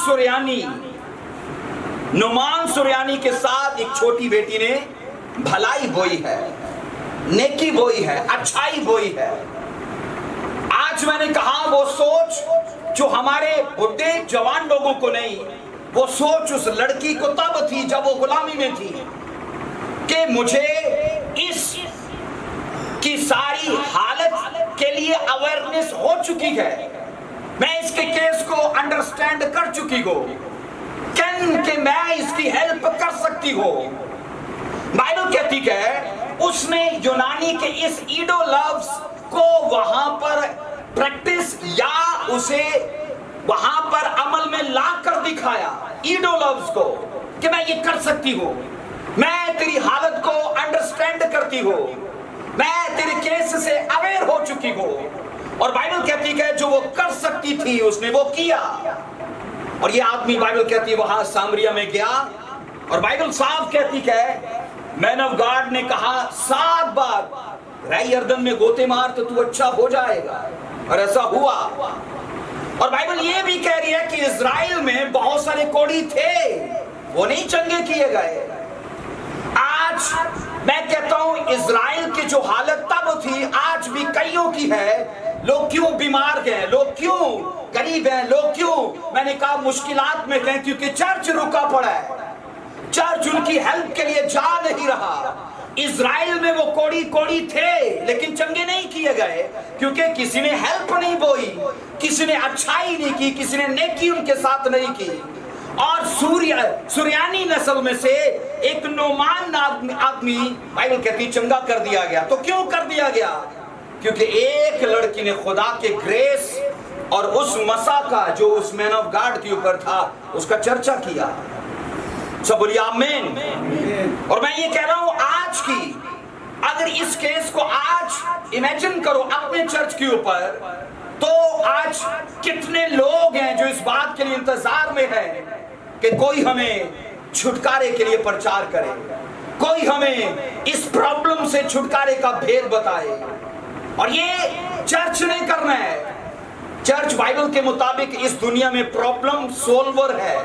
सुरयानी के साथ एक छोटी बेटी ने भलाई बोई है, नेकी बोई है, अच्छाई बोई है। आज मैंने कहा वो सोच जो हमारे बुढ़े जवान लोगों को नहीं, वो सोच उस लड़की को तब थी जब वो गुलामी में थी कि मुझे इस की सारी हालत के लिए अवेयरनेस हो चुकी है, मैं इसके केस को अंडरस्टैंड कर चुकी हूं कि मैं इसकी हेल्प कर सकती हूं। बाइबल कहती है उसने यूनानी के इस ईडो लव्स को वहां पर प्रैक्टिस या उसे वहां पर अमल में ला कर दिखाया, ईडो लव्स को, कि मैं ये कर सकती हूं, मैं तेरी हालत को अंडरस्टैंड करती हूं, मैं तेरे केस से अवेयर हो चुकी हूं। और बाइबल कहती है जो वो कर सकती थी उसने वो किया। और ये आदमी बाइबल कहती है वहां सामरिया में गया, और बाइबल साफ कहती है मैन ऑफ गॉड ने कहा 7 बार राई अर्दन में गोते मार तो तू अच्छा हो जाएगा, और ऐसा हुआ। और बाइबल ये भी कह रही है कि इजराइल में बहुत सारे कोढ़ी थे, वो नहीं चंगे किए गए। आज मैं कहता हूं इजराइल की जो हालत तब थी आज भी कईयों की है। लोग क्यों बीमार गए, लोग क्यों गरीब हैं, लोग क्यों मैंने कहा मुश्किलात में गए, क्योंकि चर्च रुका पड़ा है, चर्च उनकी हेल्प के लिए जा नहीं रहा। इज़राइल में वो कोड़ी कोड़ी थे लेकिन चंगे नहीं किए गए, क्योंकि किसी ने हेल्प नहीं बोई, किसी ने अच्छाई नहीं की, किसी ने नेकी उनके साथ नहीं की। और सुरयानी नस्ल में से एक नोमान आदमी बाइबल कहती चंगा कर दिया गया। तो क्यों कर दिया गया? क्योंकि एक लड़की ने खुदा के ग्रेस और उस मसा का जो उस मैन ऑफ गॉड के ऊपर था उसका चर्चा किया। सब बोलिए आमीन। और मैं ये कह रहा हूं आज की, अगर इस केस को आज इमेजिन करो अपने चर्च के ऊपर, तो आज कितने लोग हैं जो इस बात के लिए इंतजार में हैं कि कोई हमें छुटकारे के लिए प्रचार करे, कोई हमें इस प्रॉब्लम से छुटकारे का भेद बताए। और ये चर्च नहीं करना है। चर्च बाइबल के मुताबिक इस दुनिया में प्रॉब्लम सोल्वर है,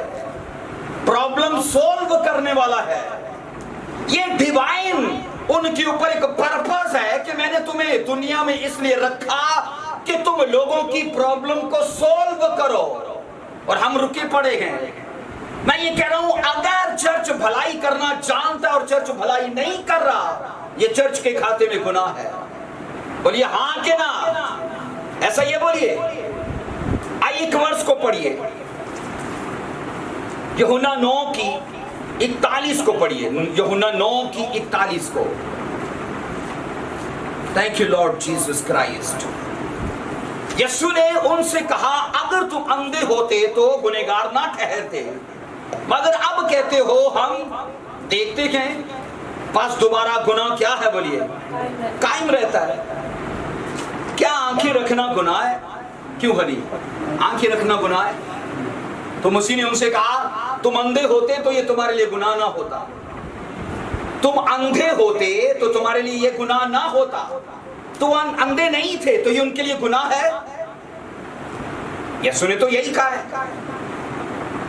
प्रॉब्लम सोल्व करने वाला है। ये डिवाइन उनके ऊपर एक पर्पस है कि मैंने तुम्हें दुनिया में इसलिए रखा कि तुम लोगों की प्रॉब्लम को सोल्व करो। और हम रुके पड़े हैं। मैं ये कह रहा हूं, अगर चर्च भलाई करना जानता है और चर्च भलाई नहीं कर रहा, ये चर्च के खाते में गुनाह है। बोलिए हाँ के ना? ऐसा ये बोलिए। आइए एक वर्ष को पढ़िए, यूहन्ना 9 की 41 को पढ़िए। यूहन्ना 9 की 41 को। Thank you Lord Jesus Christ. Yeshu ने उनसे कहा, अगर तुम अंधे होते तो गुनहगार ना ठहरते, मगर अब कहते हो हम देखते हैं, बस दोबारा गुनाह क्या है? बोलिए कायम रहता है। क्या आंखें रखना गुनाह है? क्यों हनी आंखें रखना गुनाह है? तो मसीह ने उनसे कहा, तुम अंधे होते तो ये तुम्हारे लिए गुनाह ना होता, तुम अंधे होते तो तुम्हारे लिए ये गुनाह ना होता। तुम अंधे नहीं थे तो ये उनके लिए गुनाह है? यीशु ने तो यही कहा है।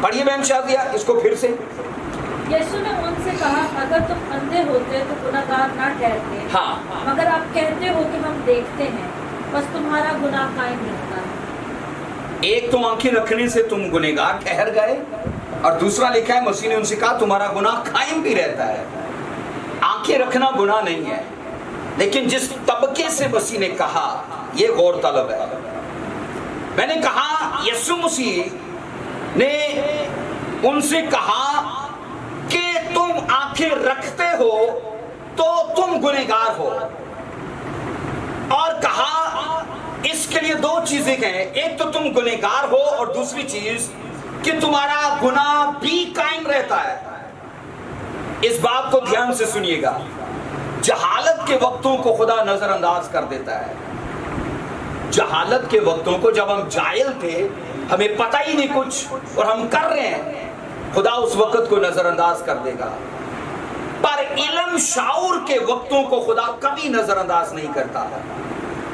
पढ़िए बहन शादिया इसको फिर से। यीशु ने उनसे कहा, अगर तुम अंधे होते तो गुनाहगार ना ठहरते। हाँ। मगर आप कहते हो कि हम देखते हैं, बस तुम्हारा गुनाह कायम रहता है। एक तो आंखें रखने से तुम गुनहगार ठहर गए, और दूसरा लिखा है मसीह ने उनसे कहा तुम्हारा गुनाह कायम भी रहता है। आंखें रखना गुनाह नहीं है, लेकिन जिस तबके से मसीह ने कहा यह गौर तलब है। मैंने कहा यीशु मसीह ने उनसे कहा कि तुम आंखें रखते हो तो तुम गुनहगार हो, और कहा इसके लिए दो चीजें हैं, एक तो तुम गुनहगार हो और दूसरी चीज कि तुम्हारा गुनाह भी कायम रहता है। इस बात को ध्यान से सुनिएगा। जहालत के वक्तों को खुदा नजरअंदाज कर देता है। जहालत के वक्तों को, जब हम जाहिल थे, हमें पता ही नहीं कुछ और हम कर रहे हैं, खुदा उस वक्त को नजरअंदाज कर देगा। पर इल्म शाऊर के वक्तों को खुदा कभी नजरअंदाज नहीं करता।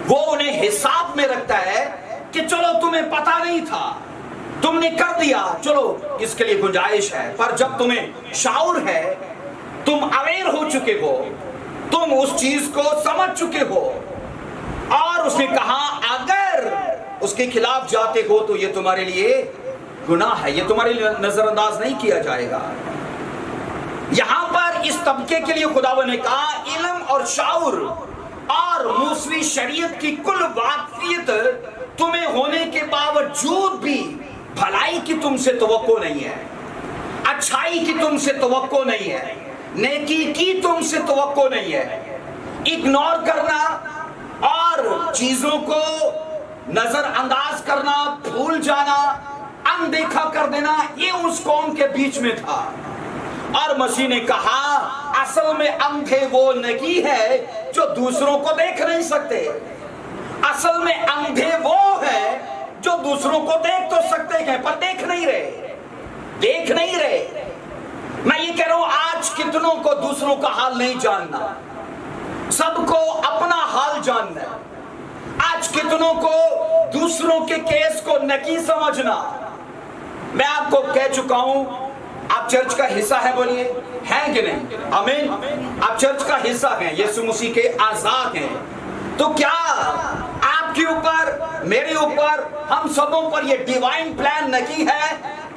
वो उन्हें हिसाब में रखता है कि चलो तुम्हें पता नहीं था, तुमने कर दिया, चलो इसके लिए गुंजाइश है। पर जब तुम्हें शाऊर है, तुम अवेयर हो चुके हो, तुम उस चीज को समझ चुके हो, और उसने कहा अगर उसके खिलाफ जाते हो तो ये तुम्हारे लिए गुनाह है, ये तुम्हारे लिए नजरअंदाज नहीं किया जाएगा। यहां पर इस तबके के लिए खुदावंद ने कहा इल्म और शाऊर और मूसवी शरीयत की कुल वाकफियत तुम्हें होने के बावजूद भी भलाई की तुमसे तवक्को नहीं है, अच्छाई की तुमसे तवक्को नहीं है, नेकी की तुमसे तवक्को नहीं है। इग्नोर करना और चीजों को नजरअंदाज करना, भूल जाना, अनदेखा कर देना, ये उस कौम के बीच में था। और मसीह ने कहा असल में अंधे वो नहीं है जो दूसरों को देख नहीं सकते, असल में अंधे वो है जो दूसरों को देख तो सकते हैं पर देख नहीं रहे। मैं ये कह रहा हूं आज कितनों को दूसरों का हाल नहीं जानना, सबको अपना हाल जानना है। आज कितनों को दूसरों के केस को नहीं समझना। मैं आपको कह चुका हूं आप चर्च का हिस्सा है, बोलिए हैं कि नहीं? आमीन। आप चर्च का हिस्सा हैं, यीशु मसीह के आजाद हैं। तो क्या आपके ऊपर, मेरे ऊपर, हम सबों पर ये डिवाइन प्लान नहीं है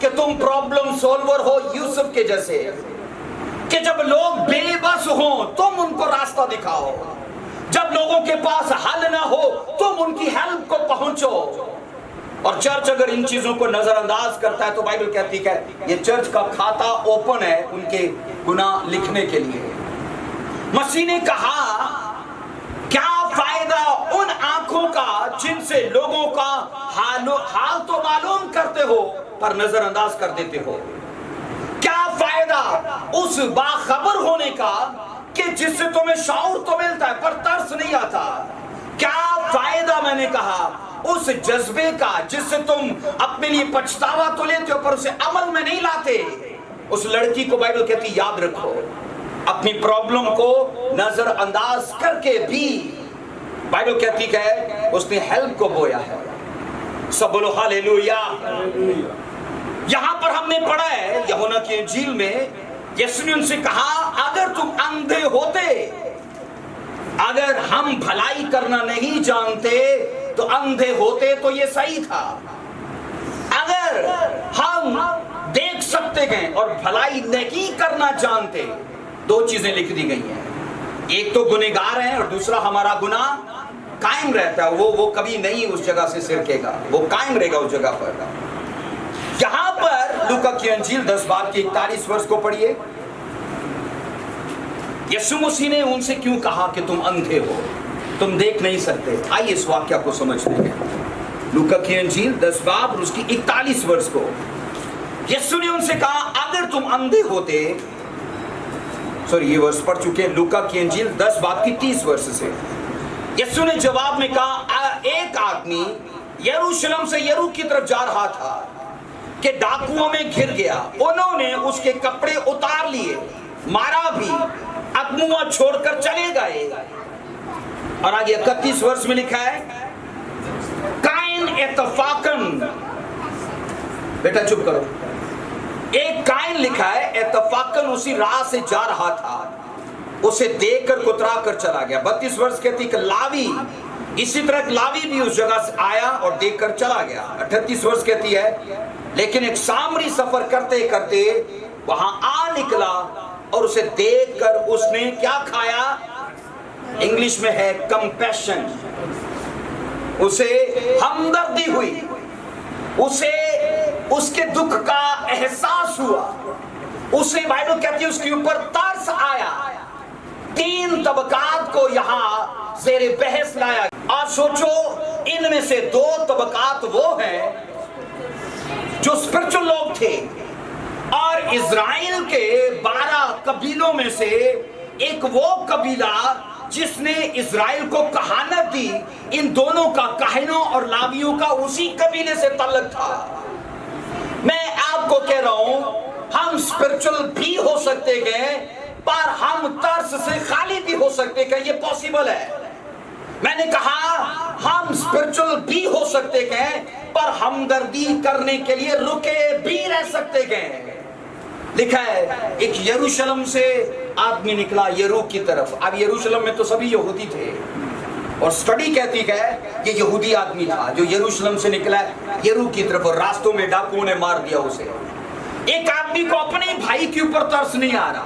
कि तुम प्रॉब्लम सोल्वर हो यूसुफ के जैसे? कि जब लोग बेबस हों तुम उनको रास्ता दिखाओ, जब लोगों के पास हल ना हो तुम उनकी हेल्प को पहुंचो। और चर्च अगर इन चीजों को नजरअंदाज करता है तो बाइबल कहती है ये चर्च का खाता ओपन है उनके गुनाह लिखने के लिए। मसीह ने कहा क्या फायदा उन आंखों का जिनसे लोगों का हाल तो मालूम करते हो पर नजरअंदाज कर देते हो। क्या फायदा उस बाखबर होने का कि जिससे तुम्हें शऊर तो मिलता है पर तरस नहीं आता। क्या फायदा मैंने कहा उस जज्बे का जिससे तुम अपने लिए पछतावा तो लेते हो पर उसे अमल में नहीं लाते। उस लड़की को बाइबल कहती याद रखो अपनी प्रॉब्लम को नजरअंदाज करके भी बाइबल कहती है उसने हेल्प को बोया है। सब बोलो हालेलुया। यहां पर हमने पढ़ा है यूहन्ना की इंजील में यीशु ने उनसे कहा अगर तुम अंधे होते, अगर हम भलाई करना नहीं जानते तो अंधे होते तो ये सही था। अगर हम देख सकते हैं और भलाई नहीं करना जानते, दो चीजें लिख दी गई हैं, एक तो गुनहगार है और दूसरा हमारा गुनाह कायम रहता है। वो कभी नहीं उस जगह से सिरकेगा, वो कायम रहेगा उस जगह पर। यहां पर लूका की अंजील 10 बाब की 41 वर्ष को पढ़िए। यीशु मसीह ने उनसे क्यों कहा कि तुम अंधे हो, तुम देख नहीं सकते। आइए इस वाक्य को समझते हैं। लूका की अंजील 10 बाब उसकी 41 वर्ष को यीशु ने उनसे कहा अगर तुम अंधे होते, सॉरी ये वर्ष पढ़ चुके हैं लूका की अंजील 10 बाब की 30 वर्ष से। यीशु ने जवाब में कहा एक आदमी यरूशलेम से यरू की तरफ जा रहा था कि डाकुओं में घिर गया, उन्होंने उसके कपड़े उतार लिए, मारा भी, अगमुआ छोड़कर चले गए। और आगे 31 वर्ष में लिखा है काइन इत्तफाकन, बेटा चुप करो, एक काइन लिखा है इत्तफाकन उसी राह से जा रहा था, उसे देखकर कुतरा कर चला गया। 32 वर्ष कहती कि लावी, इसी तरह लावी भी उस जगह से आया और देखकर चला गया। 38 वर्ष कहती है लेकिन एक सामरी सफर करते करते वहां आ निकला और उसे देखकर उसने क्या खाया, इंग्लिश में है कंपैशन, उसे हमदर्दी हुई, उसे उसके दुख का एहसास हुआ, उसे बाइबल कहती है उसके ऊपर तरस आया। 3 तबकात को यहां ज़ेरे बहस लाया। आज सोचो इनमें से 2 तबकात वो हैं जो स्पिरिचुअल लोग थे और इज़राइल के 12 कबीलों में से एक वो कबीला जिसने इज़राइल को कहानत दी। इन दोनों का, काहिनों और लावियों का, उसी कबीले से ताल्लुक था। मैं आपको कह रहा हूं हम स्पिरिचुअल भी हो सकते हैं पर हम तरस से खाली भी हो सकते हैं, ये पॉसिबल है। मैंने कहा हम स्पिरिचुअल भी हो सकते हैं पर हमदर्दी करने के लिए रुके भी रह सकते हैं। लिखा है एक यरूशलेम से आदमी निकला यरू की तरफ। अब यरूशलेम में तो सभी यहूदी थे और स्टडी कहती है ये यहूदी आदमी था जो यरूशलेम से निकला यरू की तरफ और रास्तों में डाकुओं ने मार दिया उसे। एक आदमी को अपने भाई के ऊपर तरस नहीं आ रहा,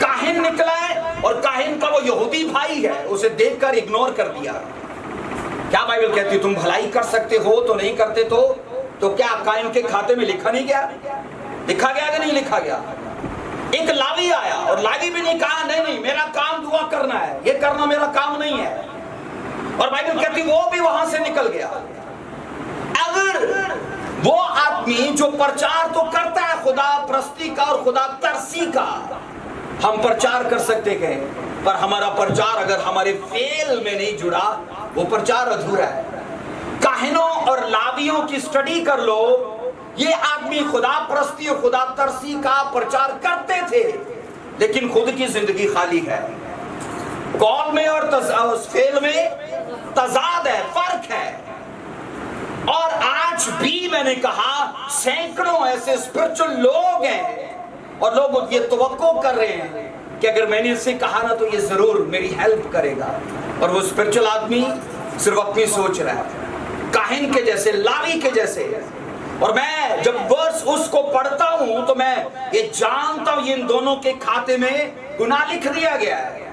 काहिन निकला है और काहिन का वो यहूदी भाई है, उसे देखकर इग्नोर कर दिया। क्या बाइबल कहती है तुम भलाई कर सकते हो तो नहीं करते तो क्या काहिन के खाते में लिखा नहीं गया? लिखा गया कि नहीं लिखा गया? एक लावी आया और लावी भी नहीं कहा नहीं मेरा काम दुआ करना है, ये करना मेरा काम नहीं है, और बाइबल कहती वो भी वहां से निकल गया। अगर वो आदमी जो प्रचार तो करता है खुदा परस्ती का और खुदा तरसी का, हम प्रचार कर सकते हैं पर हमारा प्रचार अगर हमारे फेल में नहीं जुड़ा वो प्रचार अधूरा है। काहिनों और लावियों की स्टडी कर लो, ये आदमी खुदा परस्ती और खुदा तरसी का प्रचार करते थे लेकिन खुद की जिंदगी खाली है। कौल में और फेल में तजाद है, फर्क है। और आज भी मैंने कहा सैकड़ों ऐसे स्पिरिचुअल लोग हैं और लोग ये तवक्को कर रहे हैं कि अगर मैंने इससे कहा ना तो ये जरूर मेरी हेल्प करेगा, और वो स्पिरिचुअल आदमी सिर्फ अपनी सोच रहा है, काहिन के जैसे, लावी के जैसे। और मैं जब वर्स बस उसको पढ़ता हूं तो मैं ये जानता हूं इन दोनों के खाते में गुनाह लिख दिया गया है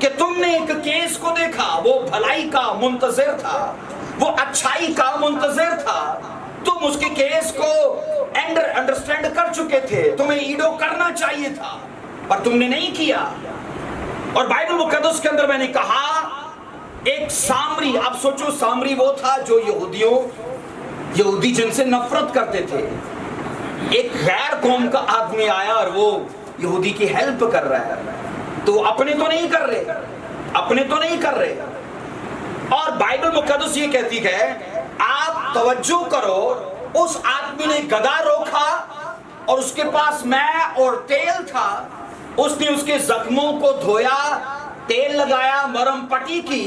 कि तुमने एक केस को देखा, वो भलाई का मुंतजिर था, वो अच्छाई का मुंतजिर था, तुम उसके केस को अंडरस्टैंड कर चुके थे, तुम्हें ईडो करना चाहिए था पर तुमने नहीं किया। और बाइबल मुकद्दस के अंदर मैंने कहा एक सामरी, आप सोचो सामरी वो था जो यहूदी जिनसे नफरत करते थे। एक गैर कौम का आदमी आया और वो यहूदी की हेल्प कर रहा है, तो अपने तो नहीं कर रहे। और बाइबल मुकद्दस ये कहती है, आप तवज्जो करो, उस आदमी ने गधा रोका और उसके पास मैं और तेल था, उसने उसके जख्मों को धोया, तेल लगाया, मरहम पट्टी की,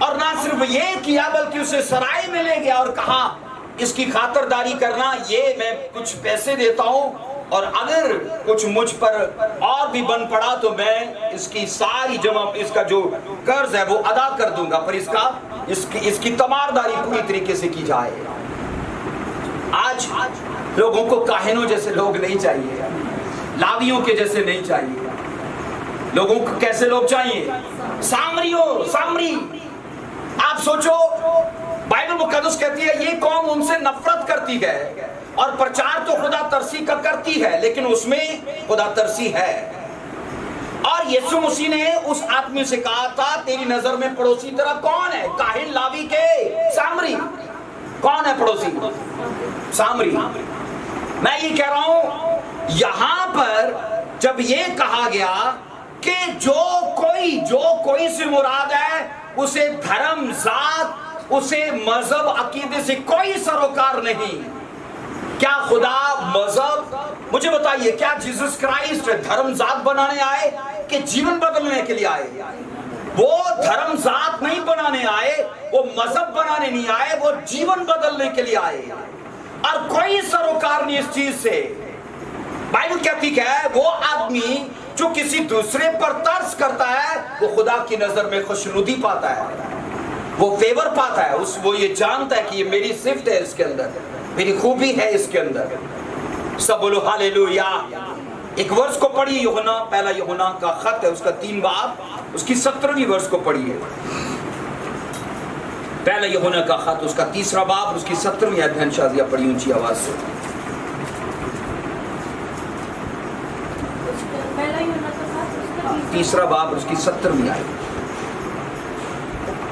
और ना सिर्फ ये किया बल्कि उसे सराय में ले गया और कहा इसकी खातिरदारी करना, ये मैं कुछ पैसे देता हूं और अगर कुछ मुझ पर और भी बन पड़ा तो मैं इसकी सारी इसका जो कर्ज है वो अदा कर दूंगा, पर इसकी तमारदारी पूरी तरीके से की जाए। आज लोगों को काहिनों जैसे लोग नहीं चाहिए, लावियों के जैसे नहीं चाहिए, लोगों को कैसे लोग चाहिए? सामरी। आप सोचो, बाइबल मुकद्दस कहती है ये कौम उनसे नफरत करती है और प्रचार तो खुदा तरसी का करती है, लेकिन उसमें खुदा तरसी है। और यीशु मसीह ने उस आदमी से कहा था तेरी नजर में पड़ोसी तेरा कौन है? काहिन, लावी के सामरी। कौन है पड़ोसी? सामरी। मैं ये कह रहा हूं यहां पर जब ये कहा गया कि जो कोई से मुराद है उसे धर्म, जात, उसे मजहब, अकीदे से कोई सरोकार नहीं। क्या खुदा मजहब, मुझे बताइए, क्या जीसस क्राइस्ट धर्म जात बनाने आए कि जीवन बदलने के लिए आए? वो धर्म जात नहीं बनाने आए, वो मजहब बनाने नहीं आए, वो जीवन बदलने के लिए आए, और कोई सरोकार नहीं इस चीज से। बाइबल कहती है वो आदमी जो किसी दूसरे पर तरस करता है वो खुदा की नजर में खुशनुदी पाता है, वो फेवर पाता है, वो ये जानता है कि ये मेरी सिफ्त है, इसके अंदर मेरी खूबी है, इसके अंदर। सब बोलो हालेलुया। एक वर्ष को पढ़िए, यूहन्ना, पहला यूहन्ना का खत है, उसका 3 बाब, उसकी 17वीं वर्ष को पढ़िए। पहला यूहन्ना का खत, उसका 3रा बाब, उसकी 17वीं अध्ययन शादिया पढ़ी ऊंची आवाज से। तीसरा बाब, उसकी 17वीं आयत।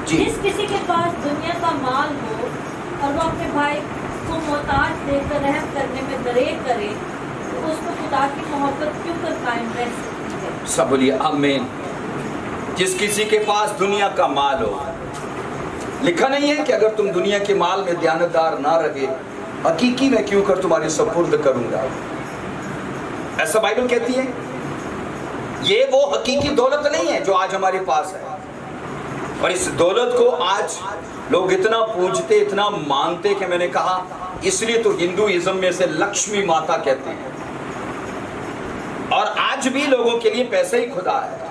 जिस किसी के पास दुनिया का माल हो और वो अपने भाई को मोहताज देखकर रहम करने में दरेर करे तो उसको खुदा की मोहब्बत क्यों कर कायम रह सकती है? सब बोलिए आमीन। जिस किसी के पास दुनिया का माल हो, लिखा नहीं है कि अगर तुम दुनिया के माल में ध्यानदार ना रहे, हकीकी में क्यों कर तुम्हारे सपुर्द करूंगा, ऐसा बाइबल कहती है। ये वो हकीकी दौलत नहीं है जो आज हमारे पास है, और इस दौलत को आज लोग इतना पूजते, इतना मानते कि मैंने कहा इसलिए तो हिंदुइज्म में से लक्ष्मी माता कहते हैं, और आज भी लोगों के लिए पैसे ही खुदा है।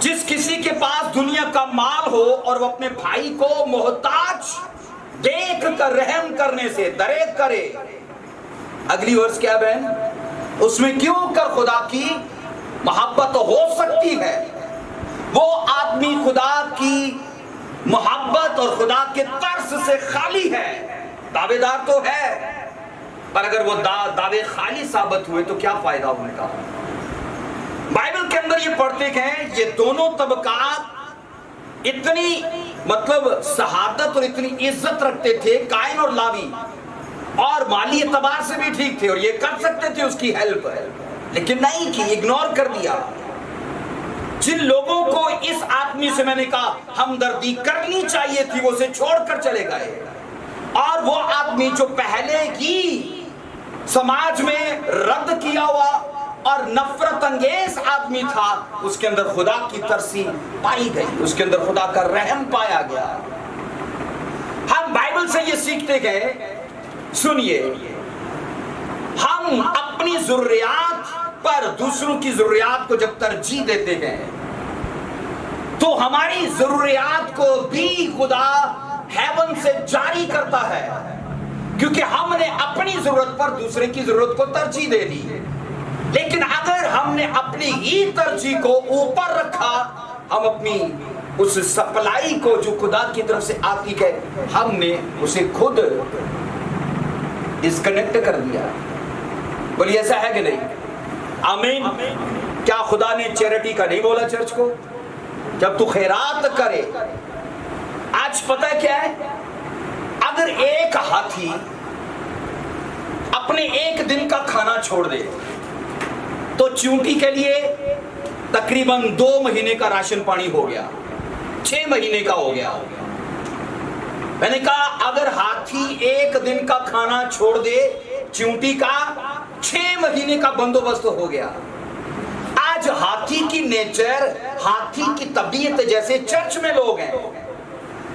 जिस किसी के पास दुनिया का माल हो और वो अपने भाई को मोहताज देख कर रहम करने से दरेक करे, अगली वर्ष क्या बहन, उसमें क्यों कर खुदा की मोहब्बत हो सकती है। वो आदमी खुदा की मोहब्बत और खुदा के तरस से खाली है, दावेदार तो है, पर अगर वो दावे खाली साबित हुए तो क्या फायदा उनका। बाइबल के अंदर ये पढ़ते हैं ये दोनों तबकात इतनी मतलब शहादत और इतनी इज्जत रखते थे, काइन और लावी, और माली एतबार से भी ठीक थे और ये कर सकते थे उसकी हेल्प, लेकिन नहीं की, इग्नोर कर दिया। जिन लोगों को इस आदमी से मैंने कहा हमदर्दी करनी चाहिए थी वो उसे छोड़कर चले गए, और वो आदमी जो पहले ही समाज में रद्द किया हुआ और नफरत अंगेज आदमी था, उसके अंदर खुदा की तरसी पाई गई, उसके अंदर खुदा का रहम पाया गया। हम बाइबल से ये सीखते गए, सुनिए, हम अपनी जरूरियात पर दूसरों की जरूरियात को जब तरजीह देते हैं तो हमारी जरूरियात को भी खुदा हेवन से जारी करता है क्योंकि हमने अपनी जरूरत पर दूसरे की जरूरत को तरजीह दे दी। लेकिन अगर हमने अपनी ही तरजीह को ऊपर रखा, हम अपनी उस सप्लाई को जो खुदा की तरफ से आती है, हमने उसे खुद डिस्कनेक्ट कर दिया। बोलिए ऐसा है कि नहीं? आमीन। क्या खुदा ने चैरिटी का नहीं बोला चर्च को? जब तू खैरात करे, आज पता है क्या है, अगर एक हाथी अपने एक दिन का खाना छोड़ दे तो चींटी के लिए तकरीबन 2 महीने का राशन पानी हो गया, 6 महीने का हो गया। मैंने कहा अगर हाथी एक दिन का खाना छोड़ दे, चींटी का 6 महीने का बंदोबस्त हो गया। आज हाथी की नेचर, हाथी की तबीयत जैसे चर्च में लोग हैं।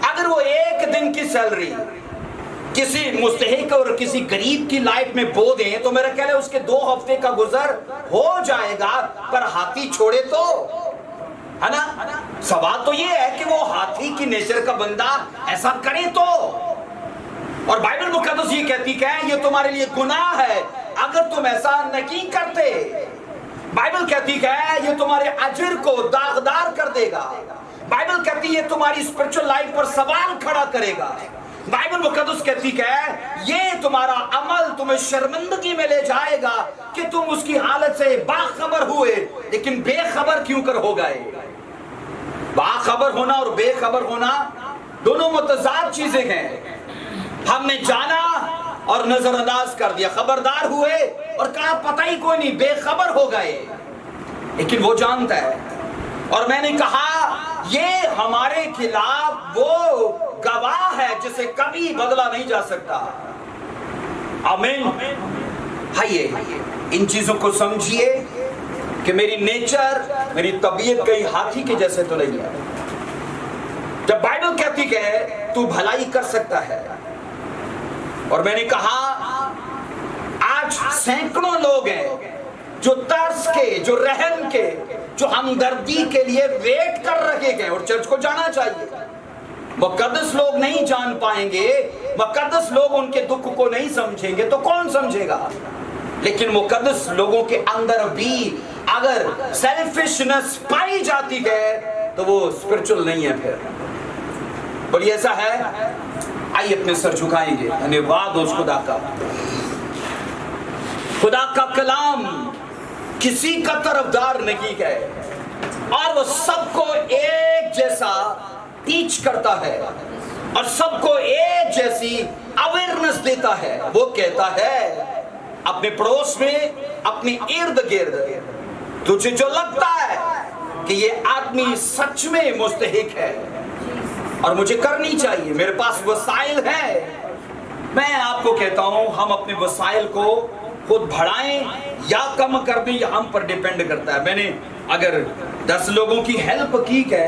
अगर वो एक दिन की सैलरी किसी मुस्तहिक और किसी गरीब की लाइफ में बो दें तो मेरा ख्याल है उसके 2 हफ्ते का गुजर हो जाएगा। पर हाथी छोड़े तो, है ना? सवाल तो ये है कि वो हाथी की नेचर का बंदा ऐसा करे तो। और बाइबल मुकद्दस ये कहती है ये तुम्हारे लिए गुनाह है अगर तुम ऐसा नहीं करते। बाइबल कहती है ये तुम्हारे अजर को दागदार कर देगा। बाइबल कहती है तुम्हारी स्पिरिचुअल लाइफ पर सवाल खड़ा करेगा। बाइबल मुकद्दस कहती है ये तुम्हारा अमल तुम्हें शर्मिंदगी में ले जाएगा कि तुम उसकी हालत से बाखबर हुए लेकिन बेखबर क्यों कर हो गए। बाखबर होना और बेखबर होना दोनों मुतजाद चीजें हैं। हमने जाना और नजरअंदाज कर दिया, खबरदार हुए और कहा पता ही कोई नहीं, बेखबर हो गए। लेकिन वो जानता है। और मैंने कहा ये हमारे खिलाफ वो गवाह है जिसे कभी बदला नहीं जा सकता। आमीन। आइए इन चीजों को समझिए कि मेरी नेचर, मेरी तबीयत कहीं हाथी के जैसे तो नहीं है। जब बाइबल कहती है तू भलाई कर सकता है, और मैंने कहा आज सैकड़ों लोग हैं जो तरस के, जो रहम के, जो हमदर्दी के लिए वेट कर रहे हैं और चर्च को जाना चाहिए। मुकद्दस लोग नहीं जान पाएंगे, मुकद्दस लोग उनके दुख को नहीं समझेंगे तो कौन समझेगा। लेकिन मुकद्दस लोगों के अंदर भी अगर सेल्फिशनेस पाई जाती है तो वो स्पिरिचुअल नहीं है। फिर बोलिए ऐसा है? आइए अपने सर झुकाएंगे। धन्यवाद उस खुदा का। खुदा का कलाम किसी का तरफदार नहीं है और वो सबको एक जैसा टीच करता है और सबको एक जैसी अवेयरनेस देता है। वो कहता है अपने पड़ोस में, अपने इर्द गिर्द तुझे जो लगता है कि ये आदमी सच में मुस्तहिक है और मुझे करनी चाहिए, मेरे पास वसाइल है, मैं आपको कहता हूं हम अपने वसाइल को खुद बढ़ाएं या कम कर दें, या हम पर डिपेंड करता है। मैंने अगर 10 लोगों की हेल्प की है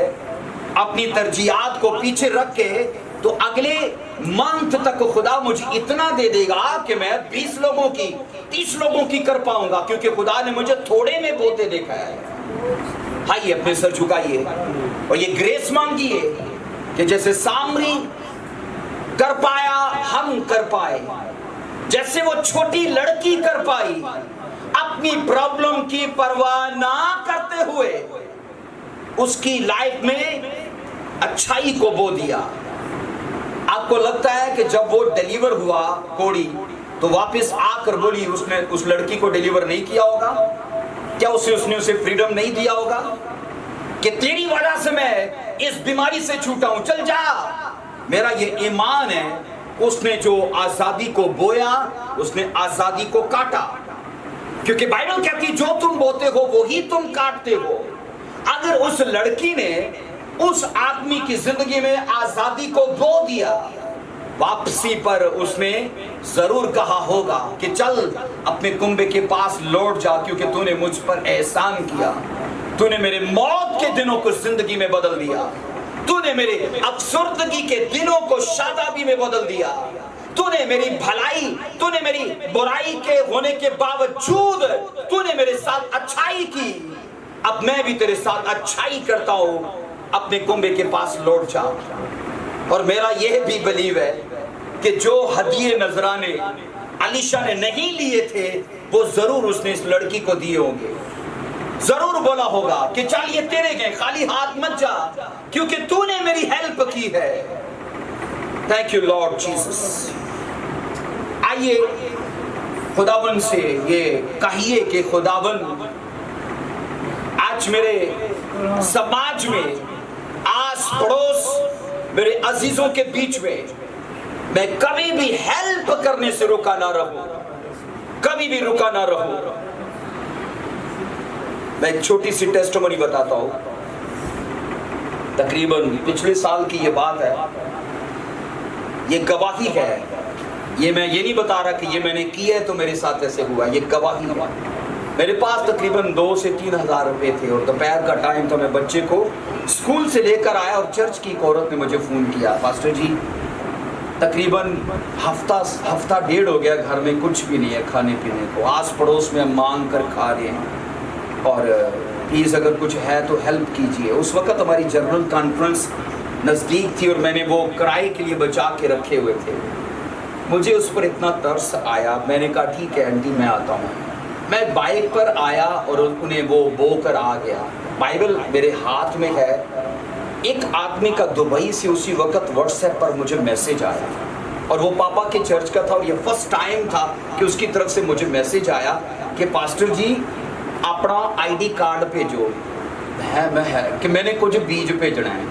अपनी तरजीहात को पीछे रख के, तो अगले मंथ तक खुदा मुझे इतना दे देगा कि मैं 20 लोगों की, 30 लोगों की कर पाऊंगा, क्योंकि खुदा ने मुझे थोड़े में बोते देखा है। आइए अपने सर झुकाइए और ये ग्रेस मांगिए कि जैसे सामरी कर पाया हम कर पाए, जैसे वो छोटी लड़की कर पाई अपनी प्रॉब्लम की परवाह ना करते हुए उसकी लाइफ में अच्छाई को बो दिया। आपको लगता है कि जब वो डिलीवर हुआ कोड़ी तो वापस आकर बोली उसने उस लड़की को डिलीवर नहीं किया होगा? क्या उसने उसे फ्रीडम नहीं दिया होगा कि तेरी वजह से मैं इस बीमारी से छूटा हूं, चल जा। मेरा ये ईमान है उसने जो आजादी को बोया उसने आजादी को काटा, क्योंकि बाइबल कहती जो तुम बोते हो वो ही तुम काटते हो। अगर उस लड़की ने उस आदमी की जिंदगी में आजादी को बो दिया, वापसी पर उसने जरूर कहा होगा कि चल अपने कुंबे के पास लौट जा, क्योंकि तूने मुझ पर एहसान किया, तूने मेरे मौत के दिनों को जिंदगी में बदल दिया, तूने मेरे अफसुर्दगी के दिनों को शादाबी में बदल दिया, तूने मेरी भलाई, तूने मेरी बुराई के होने के बावजूद तूने मेरे साथ अच्छाई की, अब मैं भी तेरे साथ अच्छाई करता हूं, अपने कुंबे के पास लौट जा। और मेरा यह भी बिलीव है کہ جو ہدیے نذرانے علیشا نے نہیں لیے تھے وہ ضرور اس نے اس لڑکی کو دیے ہوں گے. ضرور بولا ہوگا کہ چل یہ تیرے گئے، خالی ہاتھ مت جا کیونکہ تو نے میری ہیلپ کی ہے. Thank you Lord Jesus. آئیے خداوند سے یہ کہیے کہ خداوند آج میرے سماج میں، آس پڑوس، میرے عزیزوں کے بیچ میں کبھی بھی ہیلپ کرنے سے رکا نہ رہوں، کبھی بھی رکا نہ رہوں. میں ایک چھوٹی سی ٹیسٹمنی بتاتا ہوں. تقریباً پچھلے سال کی یہ بات ہے، یہ گواہی ہے. یہ میں یہ نہیں بتا رہا کہ یہ میں نے کیا ہے تو میرے ساتھ ایسے ہوا، یہ گواہی ہے. میرے پاس تقریباً 2 سے 3 ہزار روپے تھے اور دوپہر کا ٹائم تھا. میں بچے کو اسکول سے لے کر آیا اور چرچ کی ایک عورت نے مجھے فون کیا، پاسٹر جی تقریباً ہفتہ ڈیڑھ ہو گیا گھر میں کچھ بھی نہیں ہے کھانے پینے کو، آس پڑوس میں ہم مانگ کر کھا رہے ہیں اور پلیز اگر کچھ ہے تو ہیلپ کیجیے. اس وقت ہماری جنرل کانفرنس نزدیک تھی اور میں نے وہ کرائے کے لیے بچا کے رکھے ہوئے تھے. مجھے اس پر اتنا ترس آیا، میں نے کہا ٹھیک ہے آنٹی میں آتا ہوں. میں بائک پر آیا اور انہیں وہ بو کر آ گیا. بائبل میرے ہاتھ میں ہے. ایک آدمی کا دبئی سے اسی وقت واٹس ایپ پر مجھے میسج آیا اور وہ پاپا کے چرچ کا تھا اور یہ فرسٹ ٹائم تھا کہ اس کی طرف سے مجھے میسج آیا کہ پاسٹر جی اپنا آئی ڈی کارڈ بھیجو. کہ میں نے کچھ بیج بھیجنا ہے.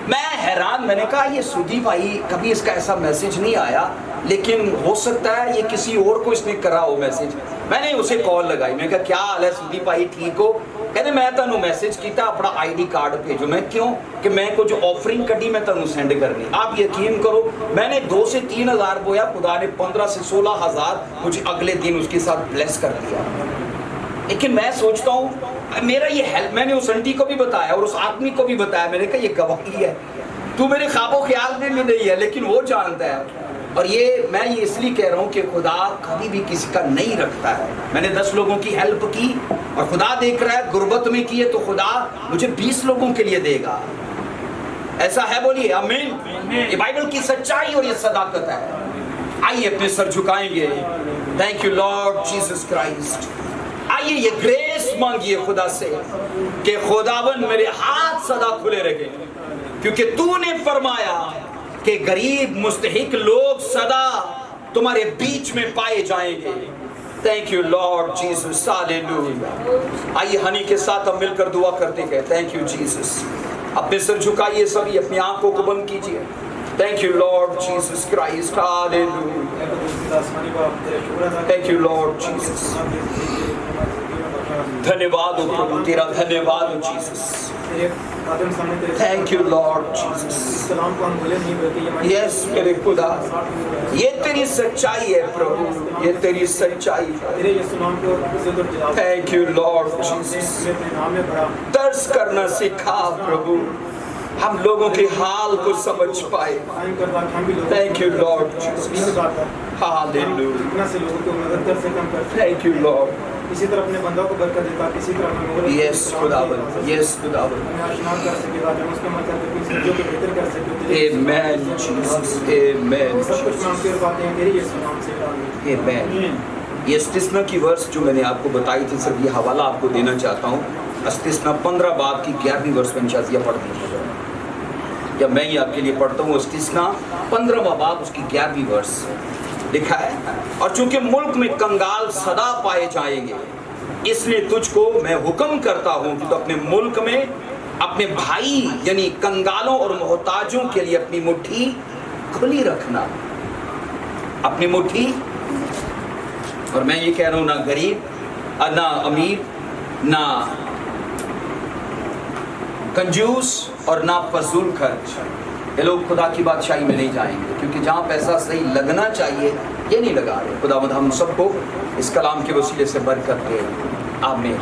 میں حیران، میں نے کہا یہ سودی بھائی کبھی اس کا ایسا میسج نہیں آیا، لیکن ہو سکتا ہے یہ کسی اور کو اس نے کرا ہو میسج. میں نے اسے کال لگائی، میں نے کہا کیا حال ہے سودی بھائی ٹھیک ہو؟ کہتے میں تنوں میسج کیتا اپنا آئی ڈی کارڈ بھیجو. میں کیوں؟ کہ میں کچھ آفرنگ کٹی میں تنوں سینڈ کرنی. آپ یقین کرو میں نے 2 سے 3 ہزار بویا، خدا نے 15 سے 16 ہزار مجھے اگلے دن اس کے ساتھ بلیس کر دیا. لیکن میں سوچتا ہوں میرا یہ ہیلپ، میں نے اس انٹی کو بھی بتایا اور اس آدمی کو بھی بتایا. میں نے کہا یہ گواہی ہے، تو میرے خواب و خیال میں بھی نہیں ہے لیکن وہ جانتا ہے. اور یہ میں یہ اس لیے کہہ رہا ہوں کہ خدا کبھی بھی کسی کا نہیں رکھتا ہے. میں نے 10 لوگوں کی ہیلپ کی اور خدا دیکھ رہا ہے غربت میں کی ہے تو خدا مجھے 20 لوگوں کے لیے دے گا. ایسا ہے، بولیے آمین. یہ بائبل کی سچائی اور یہ صداقت ہے. آئیے اپنے سر جھکائیں گے. Thank you Lord Jesus Christ. آئیے یہ گریس مانگیے خدا سے کہ خداوند میرے ہاتھ سدا کھلے رہے کیونکہ تو نے فرمایا کہ غریب مستحق لوگ سدا تمہارے بیچ میں پائے جائیں گے. Thank you Lord Jesus. Hallelujah. آئیے ہنی کے ساتھ ہم مل کر دعا کرتے ہیں. Thank you Jesus. اپنے سر جھکائیے سبھی، اپنی آنکھوں کو بند کیجیے. Thank you Lord Jesus Christ. Hallelujah. Thank you Lord Jesus. دھنیواد ہو پربھو تیرا، دھنیواد ہو Jesus. Thank you Lord Jesus. Yes میرے خدا، یہ تیری سچائی ہے پربھو، یہ تیری سچائی ہے. Thank you Lord Jesus. ترس کرنا سکھا پربھو، ہم لوگوں کے حال کو سمجھ پائے. Thank you Lord Jesus. Hallelujah. Thank you Lord. اسی طرح اپنے بندوں کو برکت دیتا، اسی طرح اپنے مغرب Yes خداوند، Yes خداوند. ہمیں آشنا کر سکے گا، ہم اس میں مت کرتے کوئی سمجھو کہ بہتر کر سکے. Amen Jesus. Amen. سب کچھ نام کے باتیں ہیں تیری یسوع نام سے. Amen. یہ استثنا کی ورس جو میں نے آپ کو بتائی تھی، صرف یہ حوالہ آپ کو دینا چاہتا ہوں. استثنا 15 باب کی 11ویں ورس میں انشاءاللہ پڑھ دیجیے یا میں ہی آپ کے لیے پڑھتا ہوں. استثنا 15واں باب اس کی 11ویں ورس لکھا ہے. اور چونکہ ملک میں کنگال سدا پائے جائیں گے، اس لیے تجھ کو میں حکم کرتا ہوں کہ تو اپنے ملک میں اپنے بھائی یعنی کنگالوں اور محتاجوں کے لیے اپنی مٹھی کھلی رکھنا. اپنی مٹھی. اور میں یہ کہہ رہا ہوں نہ غریب نہ امیر، نہ کنجوس اور نہ فضول خرچ. یہ لوگ خدا کی بادشاہی میں نہیں جائیں گے کیونکہ جہاں پیسہ صحیح لگنا چاہیے یہ نہیں لگا رہے. خداوند ہم سب کو اس کلام کے وسیلے سے برکت دے. آمین.